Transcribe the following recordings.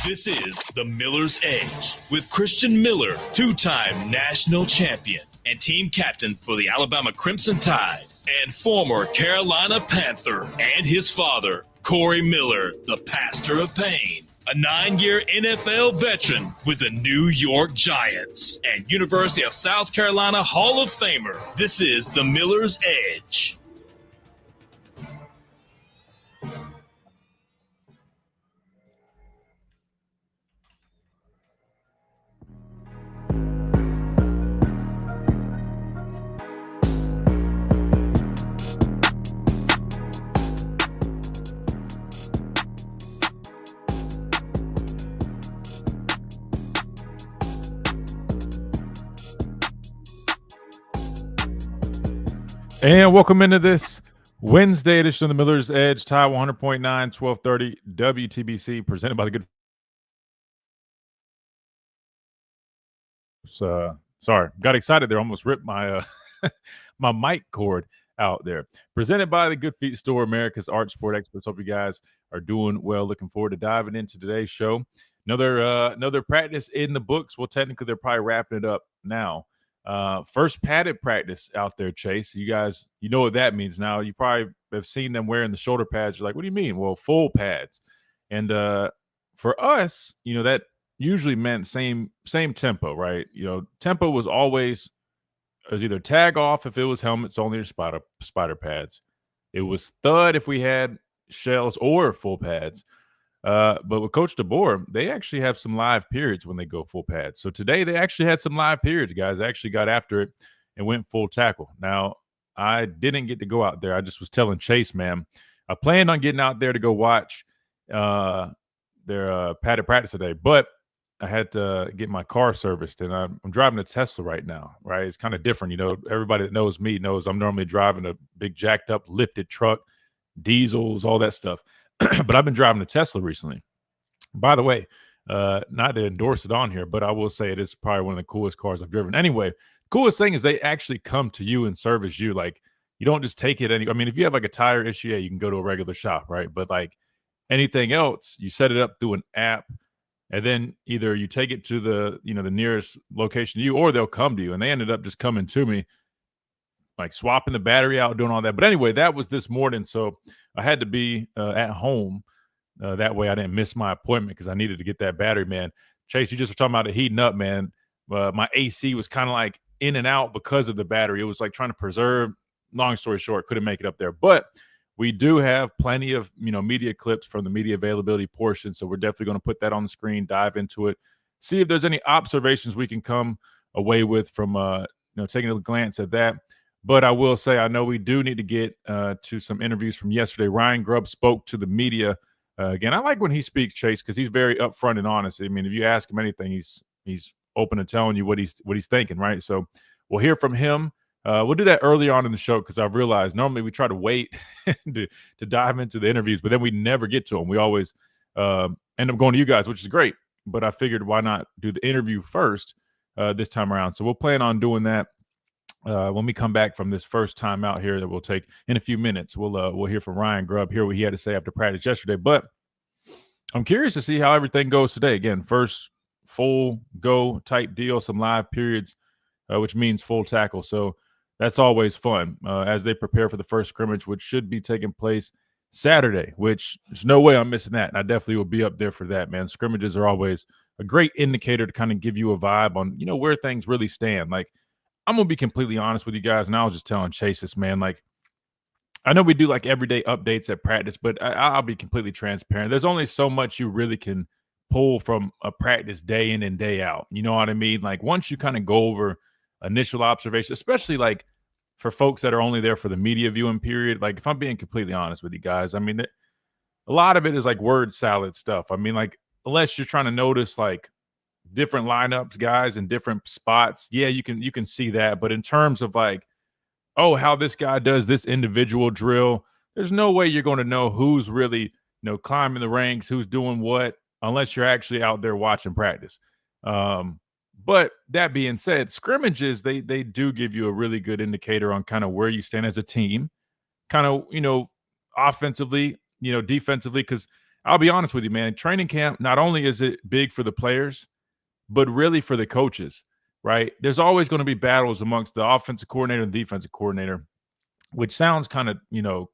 This is The Miller's Edge with Christian Miller, two-time national champion and team captain for the Alabama Crimson Tide, and former Carolina Panther, and his father, Corey Miller, the pastor of pain, a 9-year NFL veteran with the New York Giants and University of South Carolina Hall of Famer. This is The Miller's Edge. And welcome into this Wednesday edition of the Miller's Edge, Tide 100.9, 1230 WTBC, presented by the good. Sorry, got excited there. Almost ripped my my mic cord out there. Presented by the Good Feet Store, America's art sport experts. Hope you guys are doing well. Looking forward to diving into today's show. Another practice in the books. Well, technically, they're probably wrapping it up now. First padded practice out there, Chase. You guys, you know what that means now. You probably have seen them wearing the shoulder pads. You're like, what do you mean? Well, full pads. And for us, that usually meant same tempo, right? Tempo was always either tag off if it was helmets only or spider pads. It was thud if we had shells or full pads. But with Coach DeBoer, they actually have some live periods when they go full pads. So today they actually had some live periods, guys. They actually got after it and went full tackle. Now, I didn't get to go out there. I just was telling Chase, man, I planned on getting out there to go watch their padded practice today, but I had to get my car serviced, and I'm driving a Tesla right now, right? It's kind of different. Everybody that knows me knows I'm normally driving a big jacked up lifted truck, diesels, all that stuff. But I've been driving a Tesla recently. By the way, not to endorse it on here, but I will say it is probably one of the coolest cars I've driven. Anyway, coolest thing is they actually come to you and service you. Like, you don't just take it if you have like a tire issue, you can go to a regular shop, right? But like anything else, you set it up through an app, and then either you take it to the nearest location to you, or they'll come to you. And they ended up just coming to me, like swapping the battery out, doing all that. But anyway, that was this morning, so I had to be at home. That way I didn't miss my appointment because I needed to get that battery, man. Chase, you just were talking about it heating up, man. My AC was kind of like in and out because of the battery. It was like trying to preserve. Long story short, couldn't make it up there. But we do have plenty of media clips from the media availability portion, so we're definitely going to put that on the screen, dive into it, see if there's any observations we can come away with from taking a glance at that. But I will say, I know we do need to get to some interviews from yesterday. Ryan Grubb spoke to the media. Again, I like when he speaks, Chase, because he's very upfront and honest. I mean, if you ask him anything, he's open to telling you what he's thinking, right? So we'll hear from him. We'll do that early on in the show because I've realized normally we try to wait to dive into the interviews, but then we never get to them. We always end up going to you guys, which is great. But I figured why not do the interview first this time around. So we'll plan on doing that. When we come back from this first time out here that we'll take in a few minutes, we'll hear from Ryan Grubb, hear what he had to say after practice yesterday. But I'm curious to see how everything goes today. Again, first full go type deal, some live periods, which means full tackle. So that's always fun as they prepare for the first scrimmage, which should be taking place Saturday, which there's no way I'm missing that. And I definitely will be up there for that, man. Scrimmages are always a great indicator to kind of give you a vibe on, where things really stand. Like, I'm going to be completely honest with you guys, and I was just telling Chase this, man. Like, I know we do like everyday updates at practice, but I'll be completely transparent. There's only so much you really can pull from a practice day in and day out. You know what I mean? Like, once you kind of go over initial observation, especially like for folks that are only there for the media viewing period, like if I'm being completely honest with you guys, I mean, a lot of it is like word salad stuff. I mean, like, unless you're trying to notice like different lineups, guys, in different spots, yeah, you can see that. But in terms of like, oh, how this guy does this individual drill, there's no way you're going to know who's really, climbing the ranks, who's doing what, unless you're actually out there watching practice. But that being said, scrimmages, they do give you a really good indicator on kind of where you stand as a team, kind of, offensively, defensively, because I'll be honest with you, man. Training camp, not only is it big for the players, but really for the coaches, right? There's always going to be battles amongst the offensive coordinator and defensive coordinator, which sounds kind of,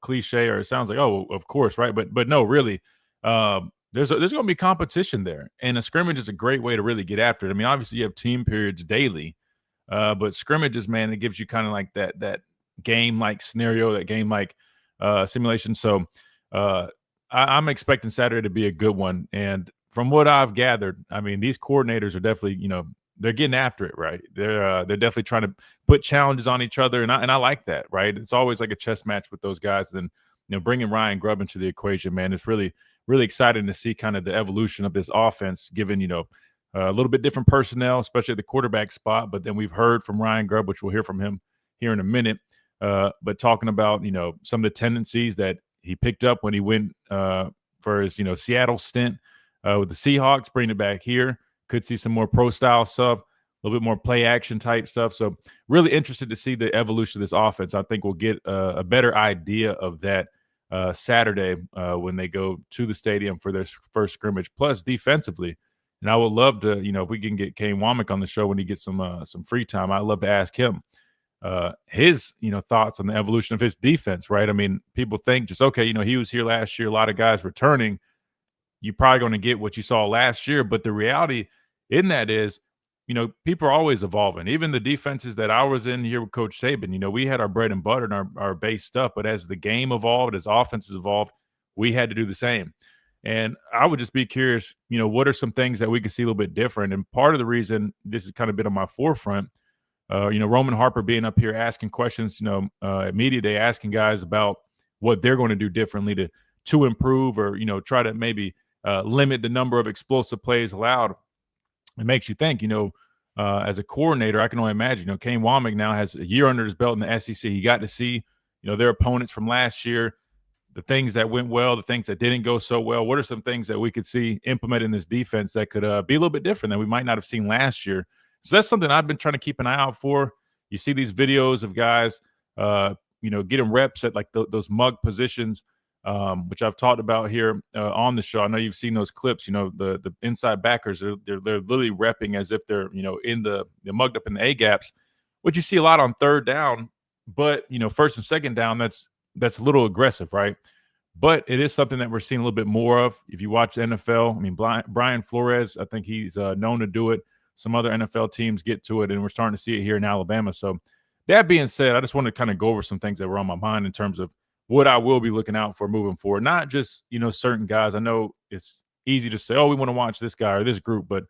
cliche, or it sounds like, oh, of course, right? But no, really, there's going to be competition there, and a scrimmage is a great way to really get after it. I mean, obviously you have team periods daily, but scrimmages, man, it gives you kind of like that game like scenario, that game like simulation. So I'm expecting Saturday to be a good one, and from what I've gathered, I mean, these coordinators are definitely, they're getting after it, right? They're definitely trying to put challenges on each other, and I like that, right? It's always like a chess match with those guys. And then bringing Ryan Grubb into the equation, man, it's really exciting to see kind of the evolution of this offense, given a little bit different personnel, especially at the quarterback spot. But then we've heard from Ryan Grubb, which we'll hear from him here in a minute. But talking about some of the tendencies that he picked up when he went for his Seattle stint with the Seahawks, bringing it back here. Could see some more pro style stuff, a little bit more play action type stuff. So really interested to see the evolution of this offense. I think we'll get a better idea of that Saturday when they go to the stadium for their first scrimmage. Plus defensively, and I would love to, if we can get Kane Womack on the show when he gets some free time, I'd love to ask him his thoughts on the evolution of his defense. Right? I mean, people think just okay, he was here last year, a lot of guys returning. You're probably going to get what you saw last year. But the reality in that is, people are always evolving. Even the defenses that I was in here with Coach Saban, we had our bread and butter and our base stuff. But as the game evolved, as offenses evolved, we had to do the same. And I would just be curious, what are some things that we could see a little bit different? And part of the reason this has kind of been on my forefront, Roman Harper being up here asking questions, at media day, asking guys about what they're going to do differently to improve, or, try to maybe limit the number of explosive plays allowed. It makes you think, as a coordinator, I can only imagine, Kane Womack now has a year under his belt in the SEC. He got to see, their opponents from last year, the things that went well, the things that didn't go so well. What are some things that we could see implemented in this defense that could be a little bit different than we might not have seen last year? So that's something I've been trying to keep an eye out for. You see these videos of guys, getting reps at like those mug positions, which I've talked about here on the show. I know you've seen those clips. The inside backers, they're literally repping as if they're they're mugged up in the A gaps, which you see a lot on third down. But first and second down, that's a little aggressive, right? But it is something that we're seeing a little bit more of. If you watch the NFL, I mean, Brian Flores, I think he's known to do it. Some other NFL teams get to it, and we're starting to see it here in Alabama. So that being said, I just want to kind of go over some things that were on my mind in terms of what I will be looking out for moving forward. Not just, certain guys. I know it's easy to say, oh, we want to watch this guy or this group, but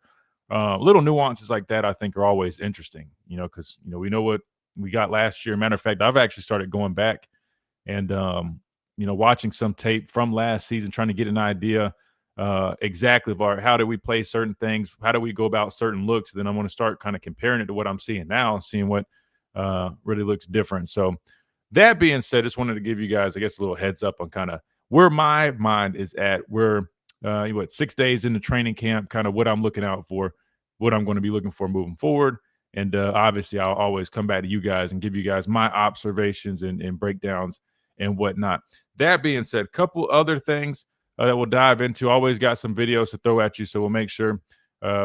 little nuances like that I think are always interesting, because, we know what we got last year. Matter of fact, I've actually started going back and, watching some tape from last season, trying to get an idea exactly of how do we play certain things, how do we go about certain looks. Then I'm going to start kind of comparing it to what I'm seeing now, seeing what really looks different. So that being said, just wanted to give you guys, I guess, a little heads up on kind of where my mind is at. We're 6 days into training camp, kind of what I'm looking out for, what I'm going to be looking for moving forward. And obviously I'll always come back to you guys and give you guys my observations and breakdowns and whatnot. That being said, a couple other things that we'll dive into. Always got some videos to throw at you, so we'll make sure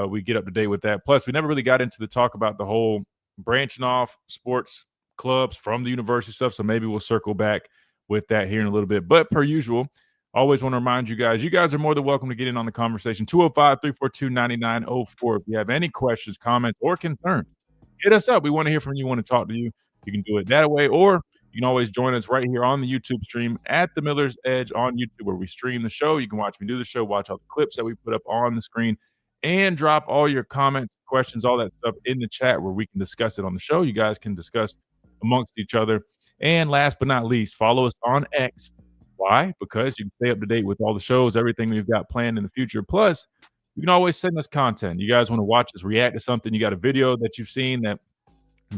we get up to date with that. Plus, we never really got into the talk about the whole branching off sports clubs from the university stuff, so maybe we'll circle back with that here in a little bit. But per usual, always want to remind you guys are more than welcome to get in on the conversation. 205-342-9904. If you have any questions, comments, or concerns, hit us up. We want to hear from you. We want to talk to you. You can do it that way, or you can always join us right here on the YouTube stream at the Miller's Edge on YouTube, where we stream the show. You can watch me do the show, watch all the clips that we put up on the screen, and drop all your comments, questions, all that stuff in the chat where we can discuss it on the show. You guys can discuss amongst each other. And last but not least, follow us on X. Why? Because you can stay up to date with all the shows, everything we've got planned in the future. Plus, you can always send us content. You guys want to watch us react to something, you got a video that you've seen that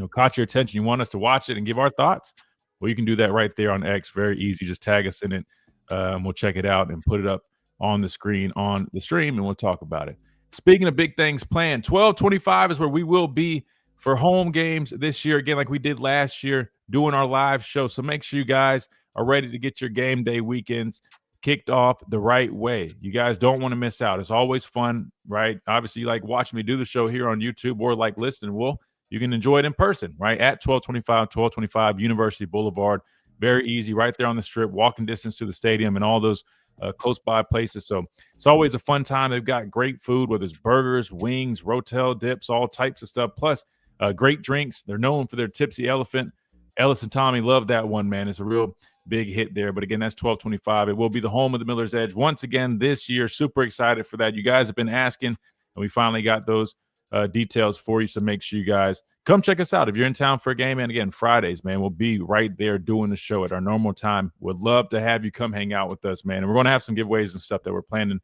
caught your attention, you want us to watch it and give our thoughts, well, you can do that right there on X. Very easy. Just tag us in it. We'll check it out and put it up on the screen on the stream, and we'll talk about it. Speaking of big things planned, 12/25 is where we will be for home games this year, again, like we did last year, doing our live show. So make sure you guys are ready to get your game day weekends kicked off the right way. You guys don't want to miss out. It's always fun, right? Obviously, you like watching me do the show here on YouTube or like listening. Well, you can enjoy it in person, right? At 1225 University Boulevard. Very easy, right there on the strip, walking distance to the stadium and all those close by places. So it's always a fun time. They've got great food, whether it's burgers, wings, rotel dips, all types of stuff. Plus, great drinks. They're known for their Tipsy Elephant. Ellis and Tommy love that one, man. It's a real big hit there. But again, that's 1225. It will be the home of the Miller's Edge once again this year. Super excited for that. You guys have been asking, and we finally got those details for you. So make sure you guys come check us out if you're in town for a game. And again, Fridays, man, we'll be right there doing the show at our normal time. Would love to have you come hang out with us, man. And we're going to have some giveaways and stuff that we're planning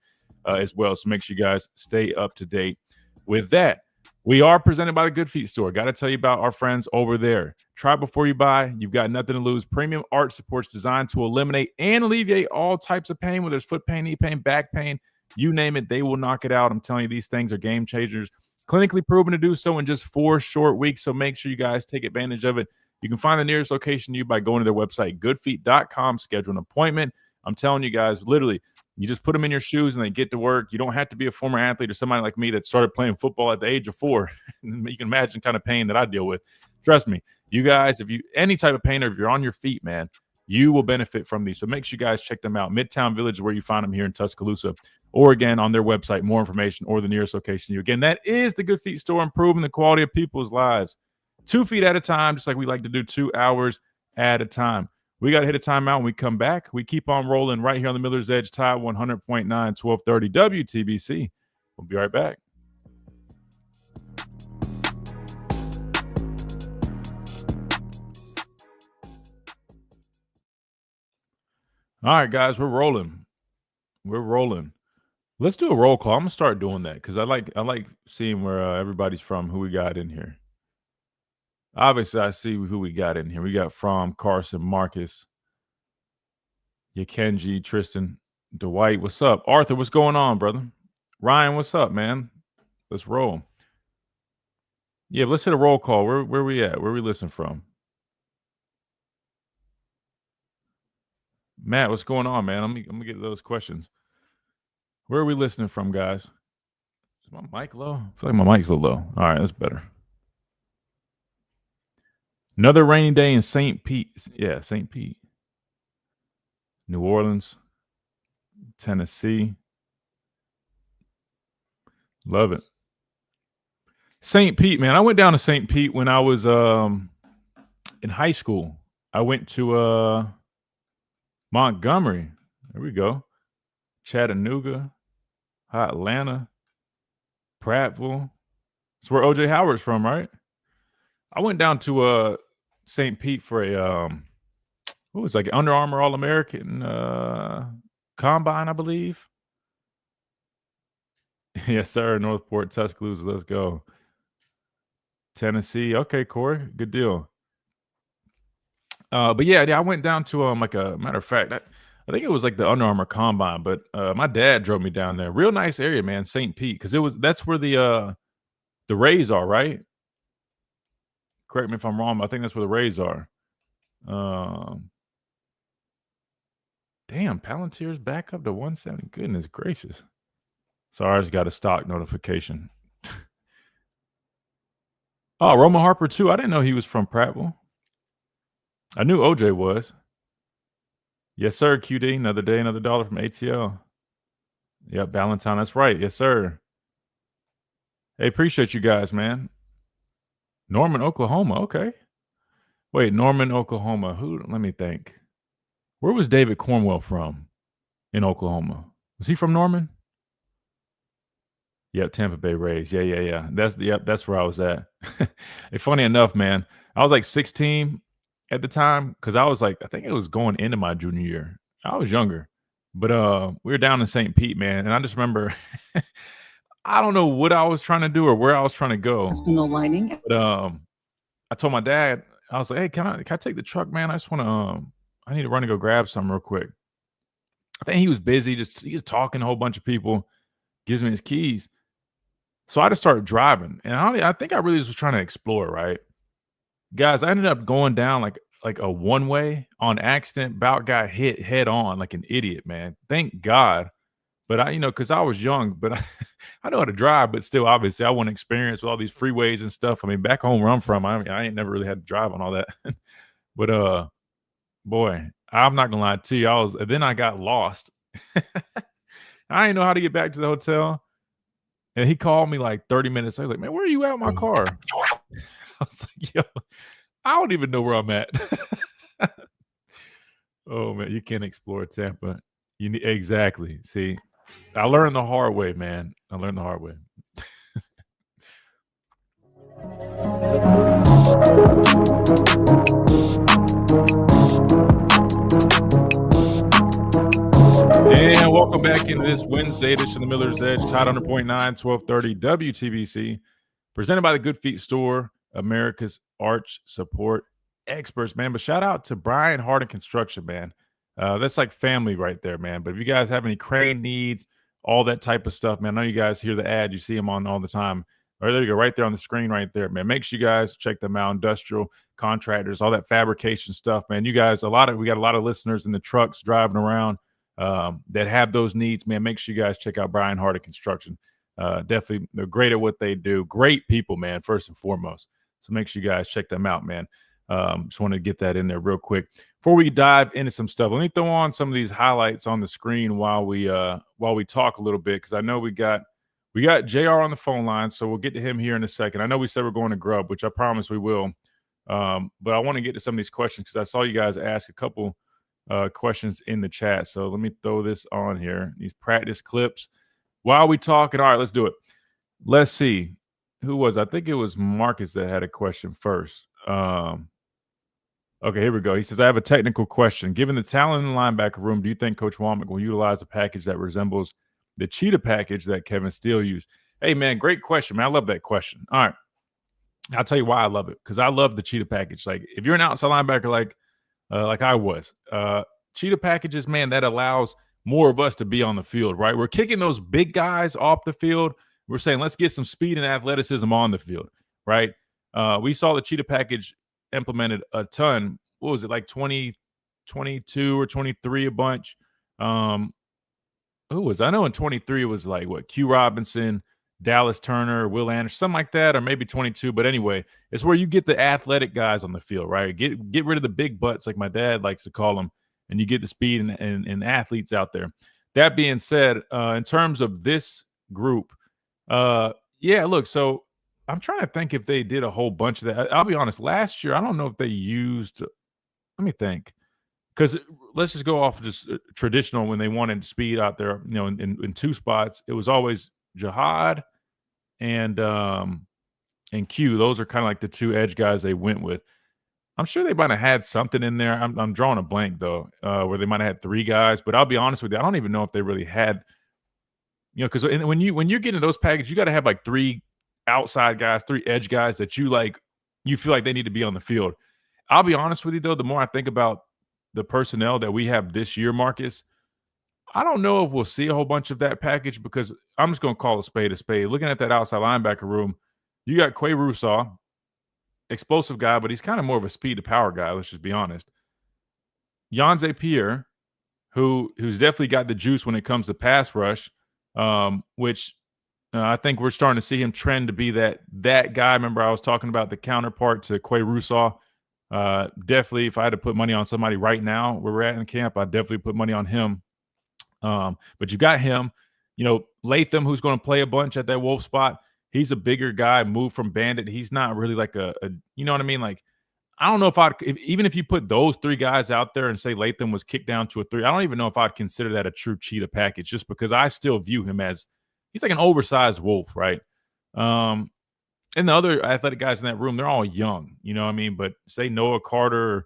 as well. So make sure you guys stay up to date with that. We are presented by the Good Feet Store. Got to tell you about our friends over there. Try before you buy. You've got nothing to lose. Premium art supports designed to eliminate and alleviate all types of pain, whether it's foot pain, knee pain, back pain, you name it, they will knock it out. I'm telling you, these things are game changers. Clinically proven to do so in just 4 short weeks. So make sure you guys take advantage of it. You can find the nearest location to you by going to their website, goodfeet.com, schedule an appointment. I'm telling you guys, literally, you just put them in your shoes and they get to work. You don't have to be a former athlete or somebody like me that started playing football at the age of 4. You can imagine kind of pain that I deal with. Trust me, you guys, if you any type of pain or if you're on your feet, man, you will benefit from these. So make sure you guys check them out. Midtown Village is where you find them here in Tuscaloosa, or again on their website, more information or the nearest location to you. Again, that is the Good Feet Store, improving the quality of people's lives 2 feet at a time, just like we like to do 2 hours at a time. We got to hit a timeout. When we come back, we keep on rolling right here on the Miller's Edge, Tide 100.9, 1230 WTBC. We'll be right back. All right, guys, we're rolling. We're rolling. Let's do a roll call. I'm gonna start doing that because I like seeing where everybody's from, who we got in here. Obviously, I see who we got in here. We got From, Carson, Marcus, Yakenji, Tristan, Dwight. What's up? Arthur, what's going on, brother? Ryan, what's up, man? Let's roll. Yeah, let's hit a roll call. Where we at? Where we listening from? Matt, what's going on, man? I'm gonna get those questions. Where are we listening from, guys? Is my mic low? I feel like my mic's a little low. All right, that's better. Another rainy day in St. Pete. Yeah, St. Pete. New Orleans, Tennessee. Love it. St. Pete, man. I went down to St. Pete when I was in high school. I went to Montgomery. There we go. Chattanooga, Atlanta, Prattville. That's where OJ Howard's from, right? I went down to St. Pete for a what was it, like an Under Armour All-American combine, I believe. Yes, sir. Northport, Tuscaloosa. Let's go. Tennessee. Okay, Corey. Good deal. But yeah, I went down to like a matter of fact, I think it was like the Under Armour combine, but my dad drove me down there. Real nice area, man, St. Pete, because that's where the Rays are, right? Correct me if I'm wrong, but I think that's where the Rays are. Damn, Palantir's back up to 170. Goodness gracious. Sorry, I just got a stock notification. Oh, Roma Harper too. I didn't know he was from Prattville. I knew OJ was. Yes, sir, QD. Another day, another dollar from ATL. Yep, Valentine. That's right. Yes, sir. Hey, appreciate you guys, man. Norman, Oklahoma. Okay. Wait, Norman, Oklahoma. Let me think. Where was David Cornwell from in Oklahoma? Was he from Norman? Yep, Tampa Bay Rays. Yeah. That's where I was at. Funny enough, man, I was like 16 at the time because I was like, I think it was going into my junior year. I was younger, but we were down in St. Pete, man, and I just remember I don't know what I was trying to do or where I was trying to go. But I told my dad, I was like, hey, can I take the truck, man? I just want to I need to run and go grab something real quick. I think he was busy, he was talking to a whole bunch of people, gives me his keys. So I just started driving, and I think I really just was trying to explore, right? Guys, I ended up going down like like a one-way on accident, about got hit head on like an idiot, man. Thank God. But because I was young, but I know how to drive, but still, obviously, I want experience with all these freeways and stuff. I mean, back home where I'm from, I ain't never really had to drive on all that. But boy, I'm not gonna lie to you. Then I got lost. I didn't know how to get back to the hotel. And he called me like 30 minutes. I was like, man, where are you at in my car? I was like, yo, I don't even know where I'm at. Oh man, you can't explore Tampa. Exactly. See, I learned the hard way, man. I learned the hard way. And welcome back into this Wednesday edition of the Miller's Edge, Tide under .9, 1230 WTBC, presented by the Good Feet Store, America's arch support experts, man. But shout out to Brian Harden Construction, man. That's like family right there, man. But if you guys have any crane needs, all that type of stuff, man, I know you guys hear the ad. You see them on all the time. Or there you go, right there on the screen right there, man. Make sure you guys check them out. Industrial contractors, all that fabrication stuff, man. You guys, we got a lot of listeners in the trucks driving around that have those needs, man. Make sure you guys check out Brian Harden Construction. Definitely, they're great at what they do. Great people, man, first and foremost. So make sure you guys check them out, man. Just want to get that in there real quick. Before we dive into some stuff, let me throw on some of these highlights on the screen while we talk a little bit, because I know we got JR on the phone line, so we'll get to him here in a second. I know we said we're going to Grub, which I promise we will. But I want to get to some of these questions because I saw you guys ask a couple questions in the chat. So let me throw this on here, these practice clips. While we talking, all right, let's do it. Let's see. Who was? I think it was Marcus that had a question first. Okay, here we go. He says, I have a technical question. Given the talent in the linebacker room, do you think Coach Womack will utilize a package that resembles the cheetah package that Kevin Steele used? Hey, man, great question, man. I love that question. All right. I'll tell you why I love it, because I love the cheetah package. Like, if you're an outside linebacker like I was, cheetah packages, man, that allows more of us to be on the field, right? We're kicking those big guys off the field. We're saying, let's get some speed and athleticism on the field, right? We saw the cheetah package implemented a ton. What was it, like 2022 or 23 a bunch? Who was? I know in 23 it was like what, Q Robinson, Dallas Turner, Will Anderson, something like that, or maybe 22. But anyway, it's where you get the athletic guys on the field, right? Get rid of the big butts, like my dad likes to call them, and you get the speed and athletes out there. That being said, in terms of this group, yeah, look, so I'm trying to think if they did a whole bunch of that. I'll be honest, last year, I don't know if they used, let me think, because let's just go off just traditional when they wanted speed out there, in two spots. It was always Jihad and Q. Those are kind of like the two edge guys they went with. I'm sure they might have had something in there. I'm drawing a blank, though, where they might have had three guys. But I'll be honest with you, I don't even know if they really had, because when you're getting those packages, you got to have like three outside guys, three edge guys that you feel like they need to be on the field. I'll be honest with you, though, the more I think about the personnel that we have this year, Marcus, I don't know if we'll see a whole bunch of that package, because I'm just going to call a spade a spade. Looking at that outside linebacker room, you got Quay Rusaw, explosive guy, but he's kind of more of a speed to power guy, let's just be honest. Yanze Pierre, who's definitely got the juice when it comes to pass rush, which I think we're starting to see him trend to be that guy. Remember, I was talking about the counterpart to Quay Rusaw. Definitely, if I had to put money on somebody right now where we're at in camp, I'd definitely put money on him. But you got him, Latham, who's going to play a bunch at that Wolf spot. He's a bigger guy, moved from Bandit. He's not really like a you know what I mean? Like, I don't know even if you put those three guys out there and say Latham was kicked down to a 3, I don't even know if I'd consider that a true cheetah package, just because I still view him as he's like an oversized Wolf, right? And the other athletic guys in that room, they're all young, you know what I mean? But say Noah Carter,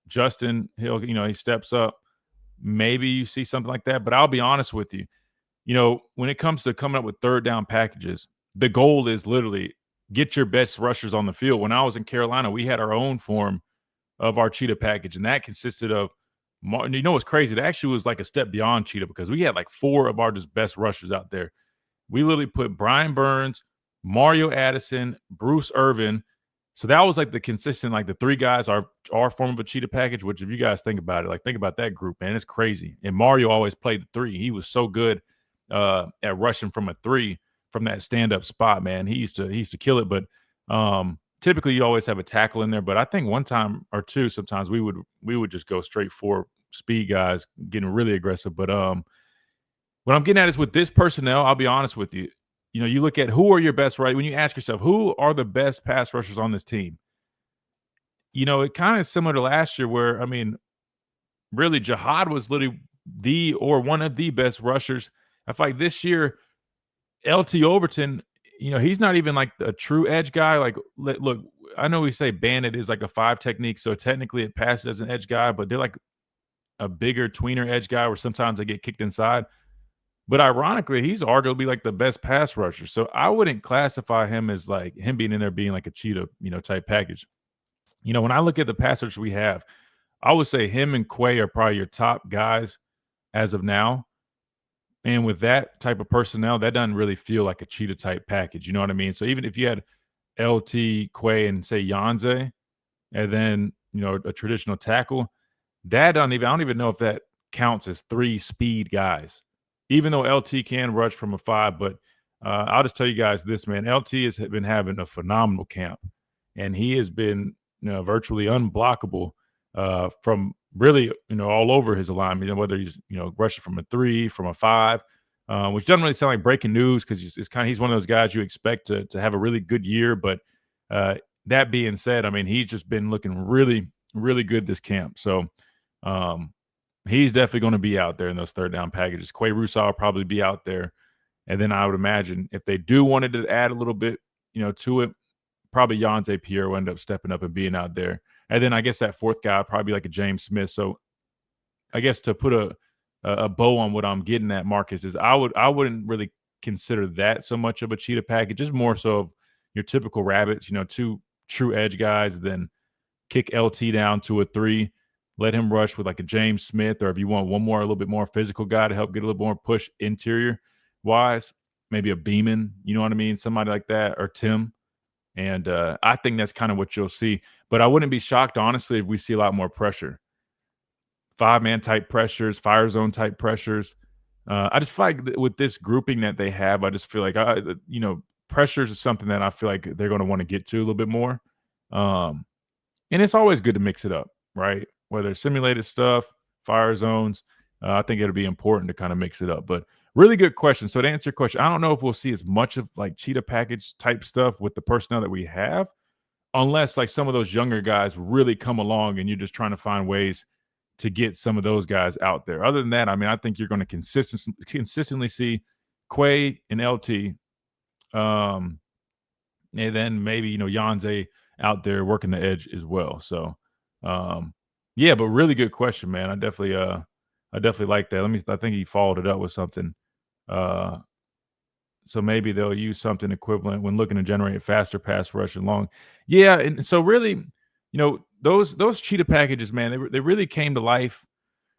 Justin Hill, he steps up. Maybe you see something like that. But I'll be honest with you, when it comes to coming up with third down packages, the goal is literally get your best rushers on the field. When I was in Carolina, we had our own form of our cheetah package, and that consisted of, what's crazy? It actually was like a step beyond cheetah, because we had like 4 of our just best rushers out there. We literally put Brian Burns, Mario Addison, Bruce Irvin, So that was like the consistent, like the three guys are our form of a cheetah package, which if you guys think about it, like think about that group, man, it's crazy. And Mario always played the three. He was so good at rushing from a three from that stand-up spot, man. He used to kill it. But typically you always have a tackle in there. But I think one time or two, sometimes we would just go straight for speed guys, getting really aggressive. But what I'm getting at is with this personnel, I'll be honest with you. You know, you look at who are your best, right? When you ask yourself, who are the best pass rushers on this team? You know, it kind of similar to last year where, I mean, really Jihad was literally one of the best rushers. I feel like this year, LT Overton, you know, he's not even like a true edge guy. Like, look, I know we say Bandit is like a 5 technique, so technically it passes as an edge guy, but they're like a bigger tweener edge guy where sometimes they get kicked inside. But ironically, he's arguably like the best pass rusher. So I wouldn't classify him as like him being in there being like a cheetah, you know, type package. You know, when I look at the pass rushers we have, I would say him and Quay are probably your top guys as of now. And with that type of personnel, that doesn't really feel like a cheetah type package. You know what I mean? So even if you had LT, Quay, and say Yanze, and then, you know, a traditional tackle, I don't even know if that counts as 3 speed guys. Even though LT can rush from a 5, but I'll just tell you guys this, man. LT has been having a phenomenal camp, and he has been, you know, virtually unblockable from really, you know, all over his alignment. You know, whether he's, you know, rushing from a 3, from a 5, which doesn't really sound like breaking news because he's one of those guys you expect to have a really good year. But that being said, I mean, he's just been looking really, really good this camp. So he's definitely going to be out there in those third down packages. Quay Rusau will probably be out there. And then I would imagine if they do wanted to add a little bit, you know, to it, probably Yanze Pierre will end up stepping up and being out there. And then I guess that fourth guy, probably like a James Smith. So I guess to put a bow on what I'm getting at, Marcus, is I wouldn't really consider that so much of a cheetah package, just more so of your typical rabbits, you know, 2 true edge guys, then kick LT down to a 3. Let him rush with like a James Smith, or if you want one more, a little bit more physical guy to help get a little more push interior wise, maybe a Beeman, you know what I mean? Somebody like that, or Tim. And I think that's kind of what you'll see. But I wouldn't be shocked, honestly, if we see a lot more pressure. 5-man type pressures, fire zone type pressures. I just feel like with this grouping that they have, I just feel like, you know, pressures is something that I feel like they're going to want to get to a little bit more. And it's always good to mix it up, right? Whether it's simulated stuff, fire zones, I think it'll be important to kind of mix it up. But really good question. So to answer your question, I don't know if we'll see as much of like cheetah package type stuff with the personnel that we have, unless like some of those younger guys really come along and you're just trying to find ways to get some of those guys out there. Other than that, I mean, I think you're going to consistently see Quay and LT, and then maybe, you know, Yanze out there working the edge as well. So, yeah, but really good question, man. I definitely like that. I think he followed it up with something. So maybe they'll use something equivalent when looking to generate faster pass rush and long. Yeah, and so really, you know, those cheetah packages, man, they really came to life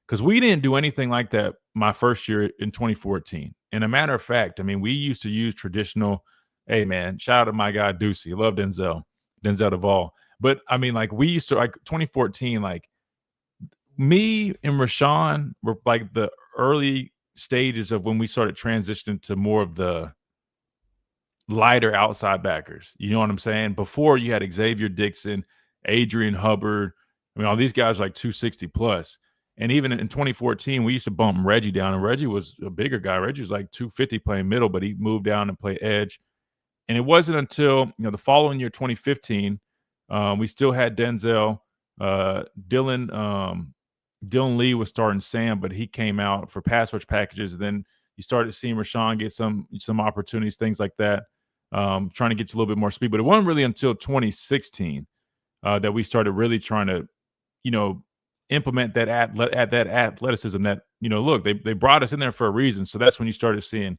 because we didn't do anything like that my first year in 2014. And a matter of fact, I mean, we used to use traditional. Hey, man, shout out to my guy Ducey. Love Denzel Duvall. But I mean, like we used to, like 2014, like me and Rashawn were like the early stages of when we started transitioning to more of the lighter outside backers. You know what I'm saying? Before you had Xavier Dixon, Adrian Hubbard. I mean, all these guys are like 260 plus. And even in 2014, we used to bump Reggie down, and Reggie was a bigger guy. Reggie was like 250 playing middle, but he moved down and played edge. And it wasn't until, you know, the following year, 2015, we still had Denzel. Dylan Lee was starting Sam, but he came out for pass rush packages. And then you started seeing Rashawn get some opportunities, things like that, trying to get to a little bit more speed. But it wasn't really until 2016 that we started really trying to, you know, implement that athleticism that, you know, look, they brought us in there for a reason. So that's when you started seeing,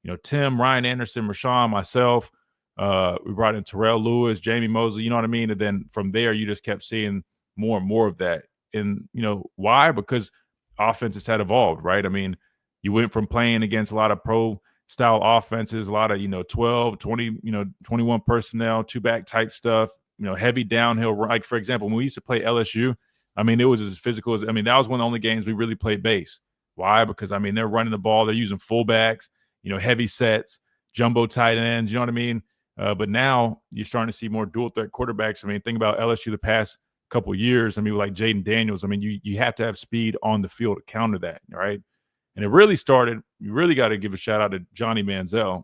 you know, Tim, Ryan Anderson, Rashawn, myself. We brought in Terrell Lewis, Jamie Mosley, you know what I mean? And then from there, you just kept seeing more and more of that. And, you know, why? Because offenses had evolved, right? I mean, you went from playing against a lot of pro style offenses, a lot of, you know, 12, 20, you know, 21 personnel, 2-back type stuff, heavy downhill. Like, for example, when we used to play LSU, I mean, it was as physical as, I mean, that was one of the only games we really played base. Why? Because, I mean, they're running the ball. They're using fullbacks, heavy sets, jumbo tight ends. You know what I mean? But now you're starting to see more dual threat quarterbacks. I mean, think about LSU the past couple of years. I mean, like Jaden Daniels. I mean, you have to have speed on the field to counter that, right? And it really started, you really got to give a shout out to Johnny Manziel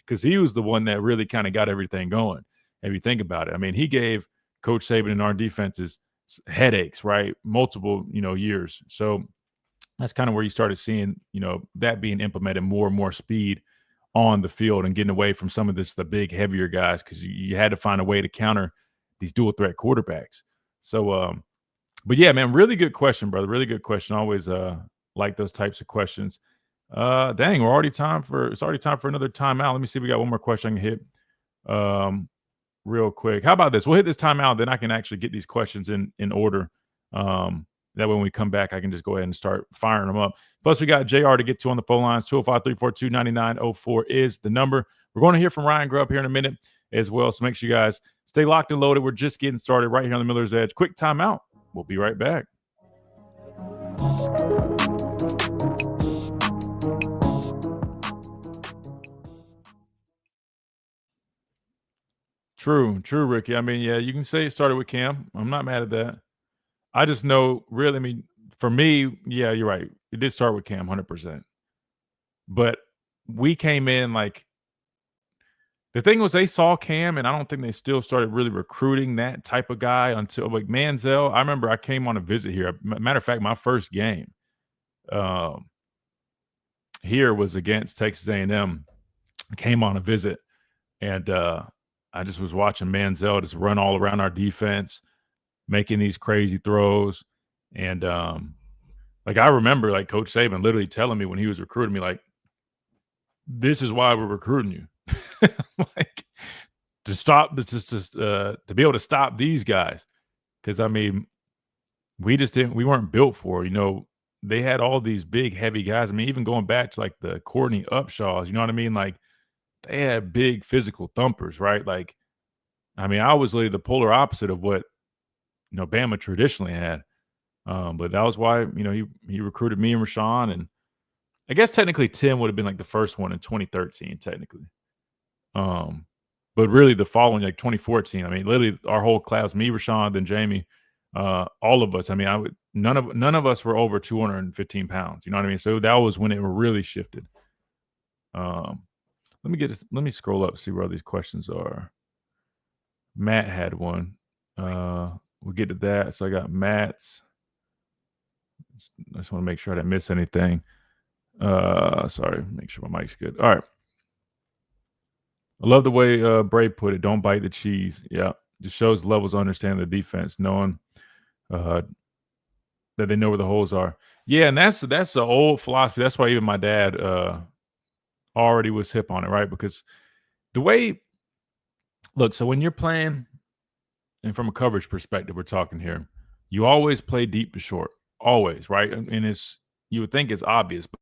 because he was the one that really kind of got everything going. If you think about it, I mean, he gave Coach Saban and our defenses headaches, right? Multiple, years. So that's kind of where you started seeing, that being implemented, more and more speed on the field and getting away from some of the big, heavier guys because you had to find a way to counter these dual threat quarterbacks. So, but yeah, man, really good question, brother. Really good question. Always like those types of questions. Dang, it's already time for another timeout. Let me see if we got one more question I can hit real quick. How about this? We'll hit this timeout, then I can actually get these questions in order. That way when we come back, I can just go ahead and start firing them up. Plus, we got JR to get to on the phone lines. 205-342-9904 is the number. We're going to hear from Ryan Grubb here in a minute as well, so make sure you guys stay locked and loaded. We're just getting started right here on the Miller's Edge. Quick timeout. We'll be right back. True, Ricky. I mean, yeah, you can say it started with Cam. I'm not mad at that. I just know, really, I mean, for me, yeah, you're right. It did start with Cam, 100%. But we came in like, the thing was they saw Cam, and I don't think they still started really recruiting that type of guy until, like, Manziel. I remember I came on a visit here. Matter of fact, my first game here was against Texas A&M. I came on a visit, and I just was watching Manziel just run all around our defense, making these crazy throws. And like, I remember like Coach Saban literally telling me when he was recruiting me, like, this is why we're recruiting you. Like, to be able to stop these guys. Because, I mean, we weren't built for, they had all these big, heavy guys. I mean, even going back to like the Courtney Upshaws, you know what I mean? Like, they had big physical thumpers, right? Like, I mean, I was literally the polar opposite of what, Bama traditionally had. But that was why, he recruited me and Rashawn. And I guess technically Tim would have been like the first one in 2013, technically. But really the following, like 2014, I mean, literally our whole class, me, Rashawn, then Jamie, all of us, I mean, none of us were over 215 pounds. You know what I mean? So that was when it really shifted. Let me scroll up, see where all these questions are. Matt had one. We'll get to that. So I got Matt's. I just want to make sure I didn't miss anything. Sorry, make sure my mic's good. All right. I love the way Bray put it. Don't bite the cheese. Yeah. Just shows levels of understanding the defense, knowing that they know where the holes are. Yeah, and that's the old philosophy. That's why even my dad already was hip on it, right? Because the way, look, so when you're playing, and from a coverage perspective, we're talking here, you always play deep to short. Always, right? And you would think it's obvious, but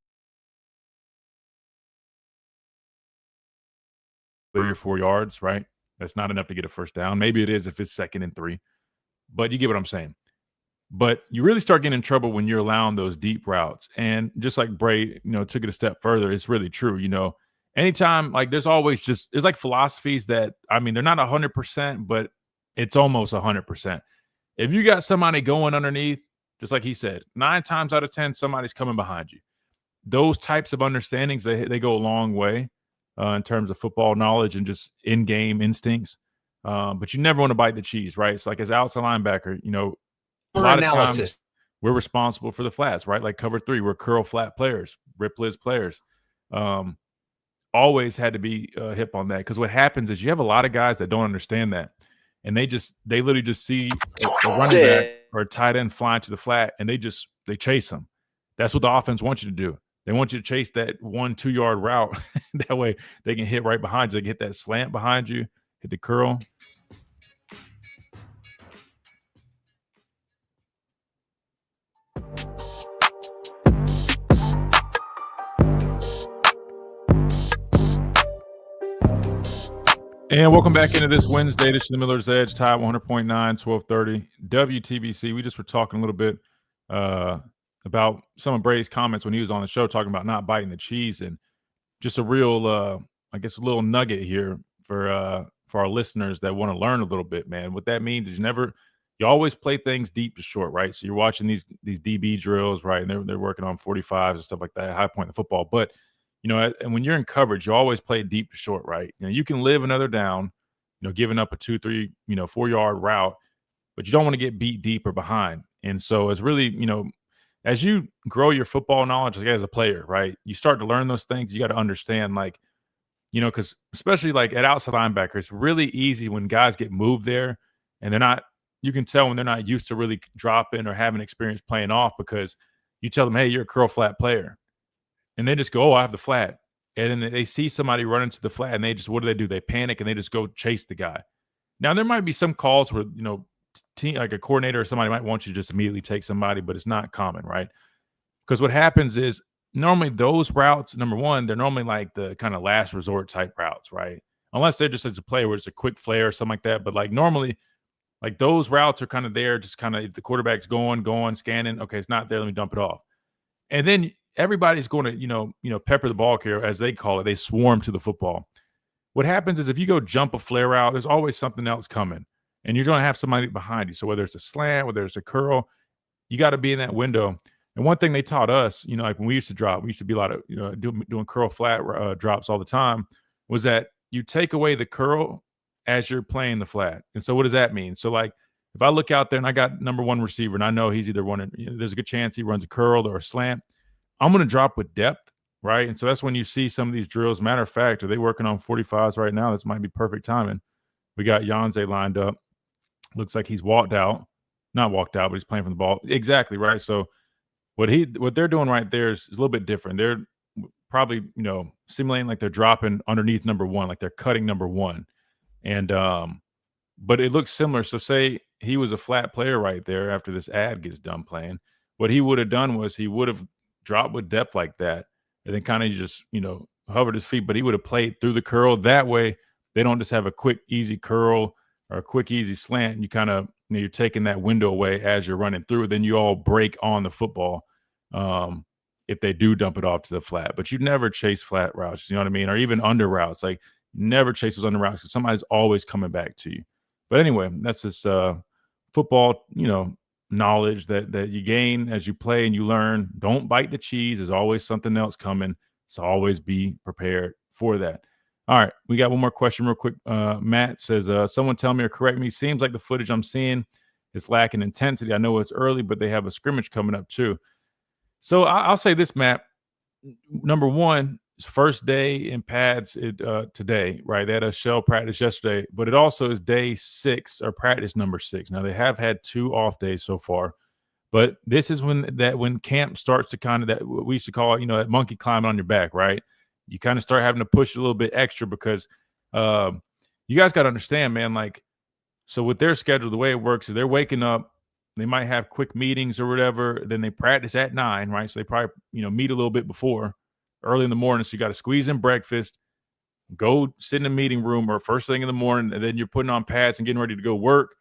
3 or 4 yards, right? That's not enough to get a first down. Maybe it is if it's 2nd and 3, but you get what I'm saying. But you really start getting in trouble when you're allowing those deep routes. And just like Bray, took it a step further, it's really true. Anytime, like, there's like philosophies that, I mean, they're not 100%, but it's almost 100%. If you got somebody going underneath, just like he said, 9 times out of 10, somebody's coming behind you. Those types of understandings, they go a long way in terms of football knowledge and just in-game instincts. But you never want to bite the cheese, right? So, like, as outside linebacker, a lot of times we're responsible for the flats, right? Like cover 3, we're curl flat players, rip Liz players. Always had to be hip on that, because what happens is you have a lot of guys that don't understand that. And they literally just see a running back or a tight end flying to the flat, and they chase them. That's what the offense wants you to do. They want you to chase that 1-2 yard route. That way they can hit right behind you. They can hit that slant behind you, hit the curl. And welcome back into this Wednesday. This is the Miller's Edge, Tide 100.9, 1230 WTBC. We just were talking a little bit about some of Brady's comments when he was on the show, talking about not biting the cheese, and just a real, I guess, a little nugget here for our listeners that want to learn a little bit, man. What that means is you always play things deep to short, right? So you're watching these DB drills, right? And they're working on 45s and stuff like that, high point in the football, but and when you're in coverage, you always play deep to short, right? You can live another down, giving up a 2, 3, 4-yard route, but you don't want to get beat deep or behind. And so it's really, as you grow your football knowledge as a player, right? You start to learn those things. You got to understand, because especially like at outside linebacker, it's really easy when guys get moved there and you can tell when they're not used to really dropping or having experience playing off, because you tell them, hey, you're a curl flat player. And they just go, oh, I have the flat. And then they see somebody run into the flat, and what do? They panic, and they just go chase the guy. Now, there might be some calls where, like a coordinator or somebody might want you to just immediately take somebody, but it's not common, right? Because what happens is normally those routes, number one, they're normally like the kind of last resort type routes, right? Unless they're just as a player where it's a quick flare or something like that. But like normally, like those routes are kind of there, just kind of if the quarterback's going, scanning, okay, it's not there, let me dump it off. And then everybody's going to, pepper the ball carrier, as they call it. They swarm to the football. What happens is if you go jump a flare out, there's always something else coming, and you're going to have somebody behind you. So whether it's a slant, whether it's a curl, you got to be in that window. And one thing they taught us, like when we used to drop, we used to be a lot of, doing curl flat drops all the time, was that you take away the curl as you're playing the flat. And so what does that mean? So like if I look out there and I got number one receiver and I know he's either running, there's a good chance he runs a curl or a slant, I'm going to drop with depth, right? And so that's when you see some of these drills. Matter of fact, are they working on 45s right now? This might be perfect timing. We got Yanze lined up. Looks like he's walked out. Not walked out, but he's playing from the ball. Exactly, right? So what they're doing right there is a little bit different. They're probably, simulating like they're dropping underneath number one, like they're cutting number one. And but it looks similar. So say he was a flat player right there after this ad gets done playing. What he would have done was he would have dropped with depth like that and then kind of just, hovered his feet, but he would have played through the curl. That way they don't just have a quick, easy curl or a quick, easy slant. And you kind of, you're taking that window away as you're running through. Then you all break on the football if they do dump it off to the flat. But you never chase flat routes, you know what I mean? Or even under routes. Like never chase those under routes because somebody's always coming back to you. But anyway, that's just football, knowledge that you gain as you play and you learn. Don't bite the cheese. There's always something else coming. So always be prepared for that. All right, we got one more question real quick. Matt says, someone tell me or correct me. Seems like the footage I'm seeing is lacking intensity. I know it's early, but they have a scrimmage coming up too. So I'll say this, Matt. Number one, it's first day in pads today, right? They had a shell practice yesterday, but it also is day 6 or practice number 6. Now they have had 2 off days so far, but this is when camp starts to kind of that what we used to call it, that monkey climbing on your back, right? You kind of start having to push a little bit extra because you guys got to understand, man. Like, so with their schedule, the way it works is they're waking up. They might have quick meetings or whatever. Then they practice at 9, right? So they probably meet a little bit before. Early in the morning, so you got to squeeze in breakfast, go sit in the meeting room or first thing in the morning, and then you're putting on pads and getting ready to go work,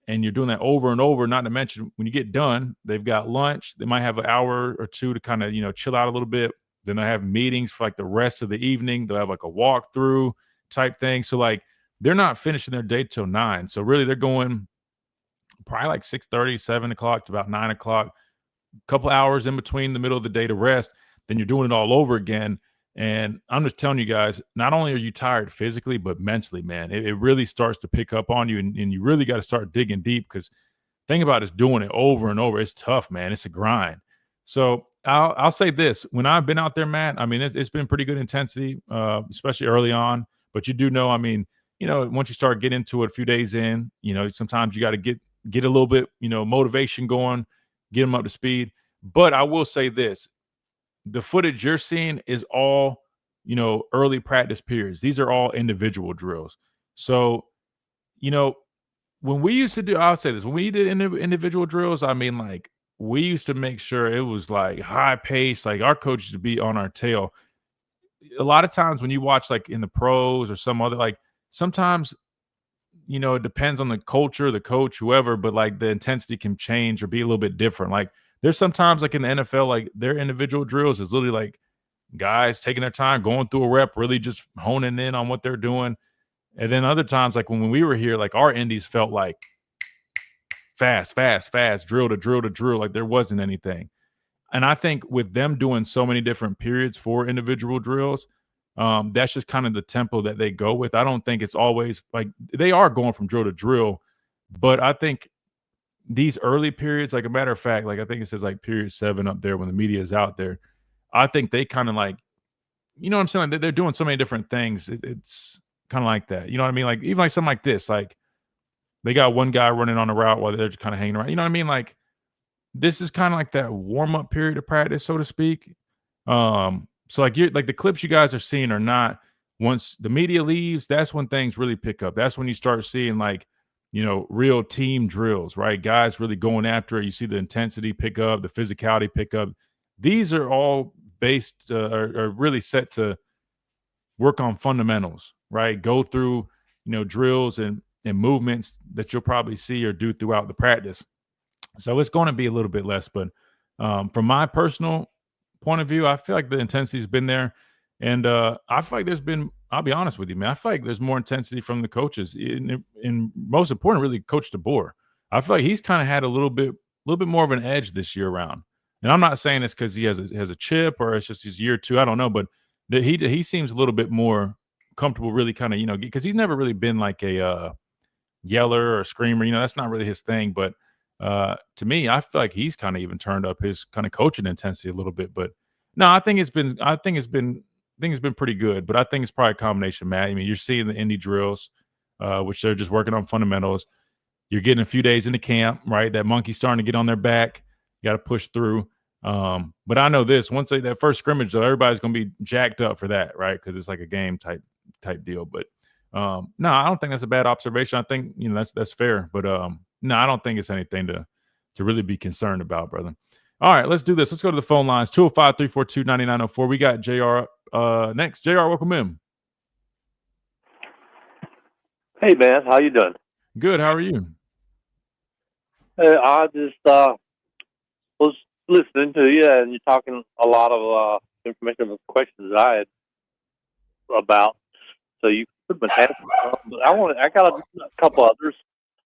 and you're doing that over and over. Not to mention when you get done, they've got lunch. They might have an hour or two to kind of chill out a little bit. Then they have meetings for like the rest of the evening. They'll have like a walkthrough type thing. So like they're not finishing their day till 9. So really they're going probably like 6:30, 7 o'clock to about 9 o'clock. A couple hours in between the middle of the day to rest. Then you're doing it all over again. And I'm just telling you guys, not only are you tired physically, but mentally, man, it really starts to pick up on you. And you really got to start digging deep because think about it, is doing it over and over. It's tough, man. It's a grind. So I'll say this. When I've been out there, Matt, I mean, it's been pretty good intensity, especially early on. But you do know, I mean, once you start getting into it a few days in, sometimes you got to get a little bit, motivation going, get them up to speed. But I will say this. The footage you're seeing is all, early practice periods. These are all individual drills. So, when we used to do, I'll say this, when we did individual drills, I mean, like, we used to make sure it was like high pace, like our coaches to be on our tail. A lot of times when you watch like in the pros or some other, like sometimes, it depends on the culture, the coach, whoever, but like the intensity can change or be a little bit different. Like there's sometimes like in the NFL, like their individual drills is literally like guys taking their time, going through a rep, really just honing in on what they're doing. And then other times, like when we were here, like our indies felt like fast, fast, fast, drill to drill to drill, like there wasn't anything. And I think with them doing so many different periods for individual drills, that's just kind of the tempo that they go with. I don't think it's always like they are going from drill to drill, but I think these early periods, like a matter of fact, like I think it says like period 7 up there when the media is out there. I think they kind of like, you know what I'm saying? Like they're doing so many different things. It's kind of like that. You know what I mean? Like even like something like this, like they got one guy running on the route while they're just kind of hanging around. You know what I mean? Like this is kind of like that warm up period of practice, so to speak. So like you like the clips you guys are seeing are not once the media leaves, that's when things really pick up. That's when you start seeing like, real team drills, right? Guys really going after it. You see the intensity pick up, the physicality pick up. These are all based are really set to work on fundamentals, right? Go through, drills and movements that you'll probably see or do throughout the practice. So it's going to be a little bit less, but from my personal point of view, I feel like the intensity has been there, and I feel like there's been. I'll be honest with you, man. I feel like there's more intensity from the coaches, and most important, really, Coach DeBoer. I feel like he's kind of had a little bit more of an edge this year around. And I'm not saying it's because he has a chip or it's just his year two. I don't know, but he seems a little bit more comfortable, really, kind of because he's never really been like a yeller or screamer. That's not really his thing, but to me, I feel like he's kind of even turned up his kind of coaching intensity a little bit. But no, I think it's been pretty good. But I think it's probably a combination, Matt. I mean, you're seeing the indie drills, which they're just working on fundamentals. You're getting a few days into camp, right? That monkey's starting to get on their back. You got to push through. But I know this: once that first scrimmage, though, everybody's going to be jacked up for that, right? Because it's like a game type deal. But no, I don't think that's a bad observation. I think that's fair. But no, I don't think it's anything to really be concerned about, brother. All right, let's do this. Let's go to the phone lines. 205-342-9904. We got JR next. JR, welcome in. Hey, man. How you doing? Good. How are you? I just was listening to you, and you're talking a lot of information and questions that I had about. So you could have been asking. I got a couple others.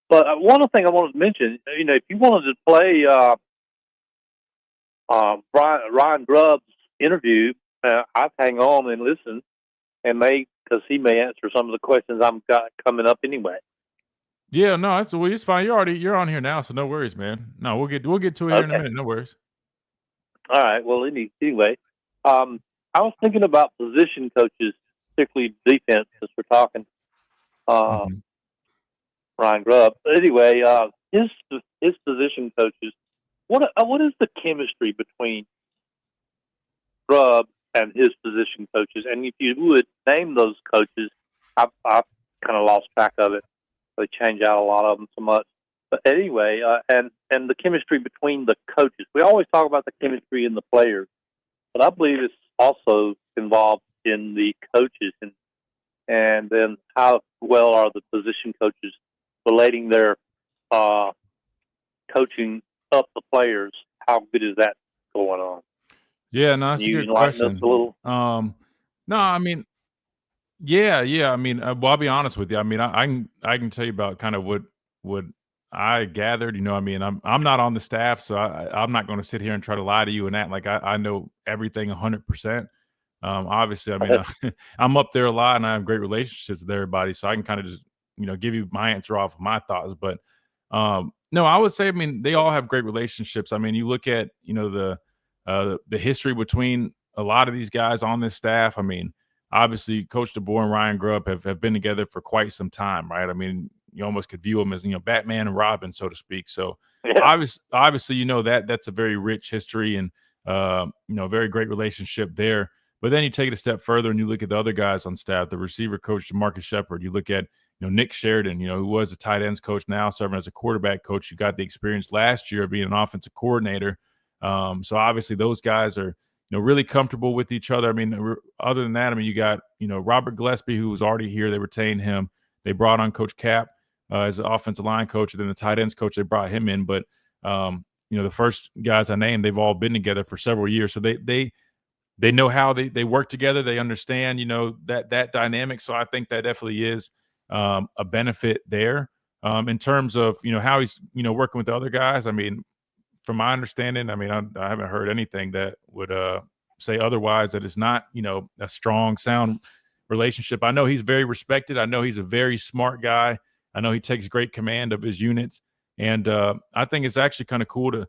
But one thing I wanted to mention, if you wanted to play Ryan Grubb's interview, I'd hang on and listen, because he may answer some of the questions I've got coming up anyway. Yeah, no, it's fine. You're on here now, so no worries, man. No, we'll get to it here in a minute. No worries. All right. Well, anyway, I was thinking about position coaches, particularly defense, as we're talking. Ryan Grubb. But anyway, his position coaches. What is the chemistry between Grubb and his position coaches? And if you would name those coaches, I've kind of lost track of it. They change out a lot of them so much. But anyway, and the chemistry between the coaches. We always talk about the chemistry in the players, but I believe it's also involved in the coaches, and then how well are the position coaches relating their coaching up the players? How good is that going on? Yeah, no, that's a good question. No, I mean, yeah. I mean, well, I'll be honest with you. I mean, I can tell you about kind of what I gathered. I mean, I'm not on the staff, so I'm not going to sit here and try to lie to you and act like I know everything 100%. Obviously, I mean, I'm up there a lot, and I have great relationships with everybody, so I can kind of just give you my answer off of my thoughts. But no, I would say, I mean, they all have great relationships. I mean, you look at the history between a lot of these guys on this staff. I mean, obviously, Coach DeBoer and Ryan Grubb have been together for quite some time, right? I mean, you almost could view them as Batman and Robin, so to speak. So obviously, that's a very rich history and very great relationship there. But then you take it a step further and you look at the other guys on staff, the receiver coach, Marcus Shepard. You look at Nick Sheridan, who was a tight ends coach, now serving as a quarterback coach. You got the experience last year of being an offensive coordinator. So obviously those guys are, really comfortable with each other. I mean, other than that, I mean, you got, Robert Gillespie, who was already here. They retained him. They brought on Coach Cap as the offensive line coach, and then the tight ends coach, they brought him in. But, the first guys I named, they've all been together for several years. So they know how they work together. They understand, that dynamic. So I think that definitely is a benefit there. In terms of, how he's, working with the other guys. I mean, from my understanding, I mean, I haven't heard anything that would say otherwise, that it's not, a strong, sound relationship. I know he's very respected. I know he's a very smart guy. I know he takes great command of his units. And I think it's actually kind of cool to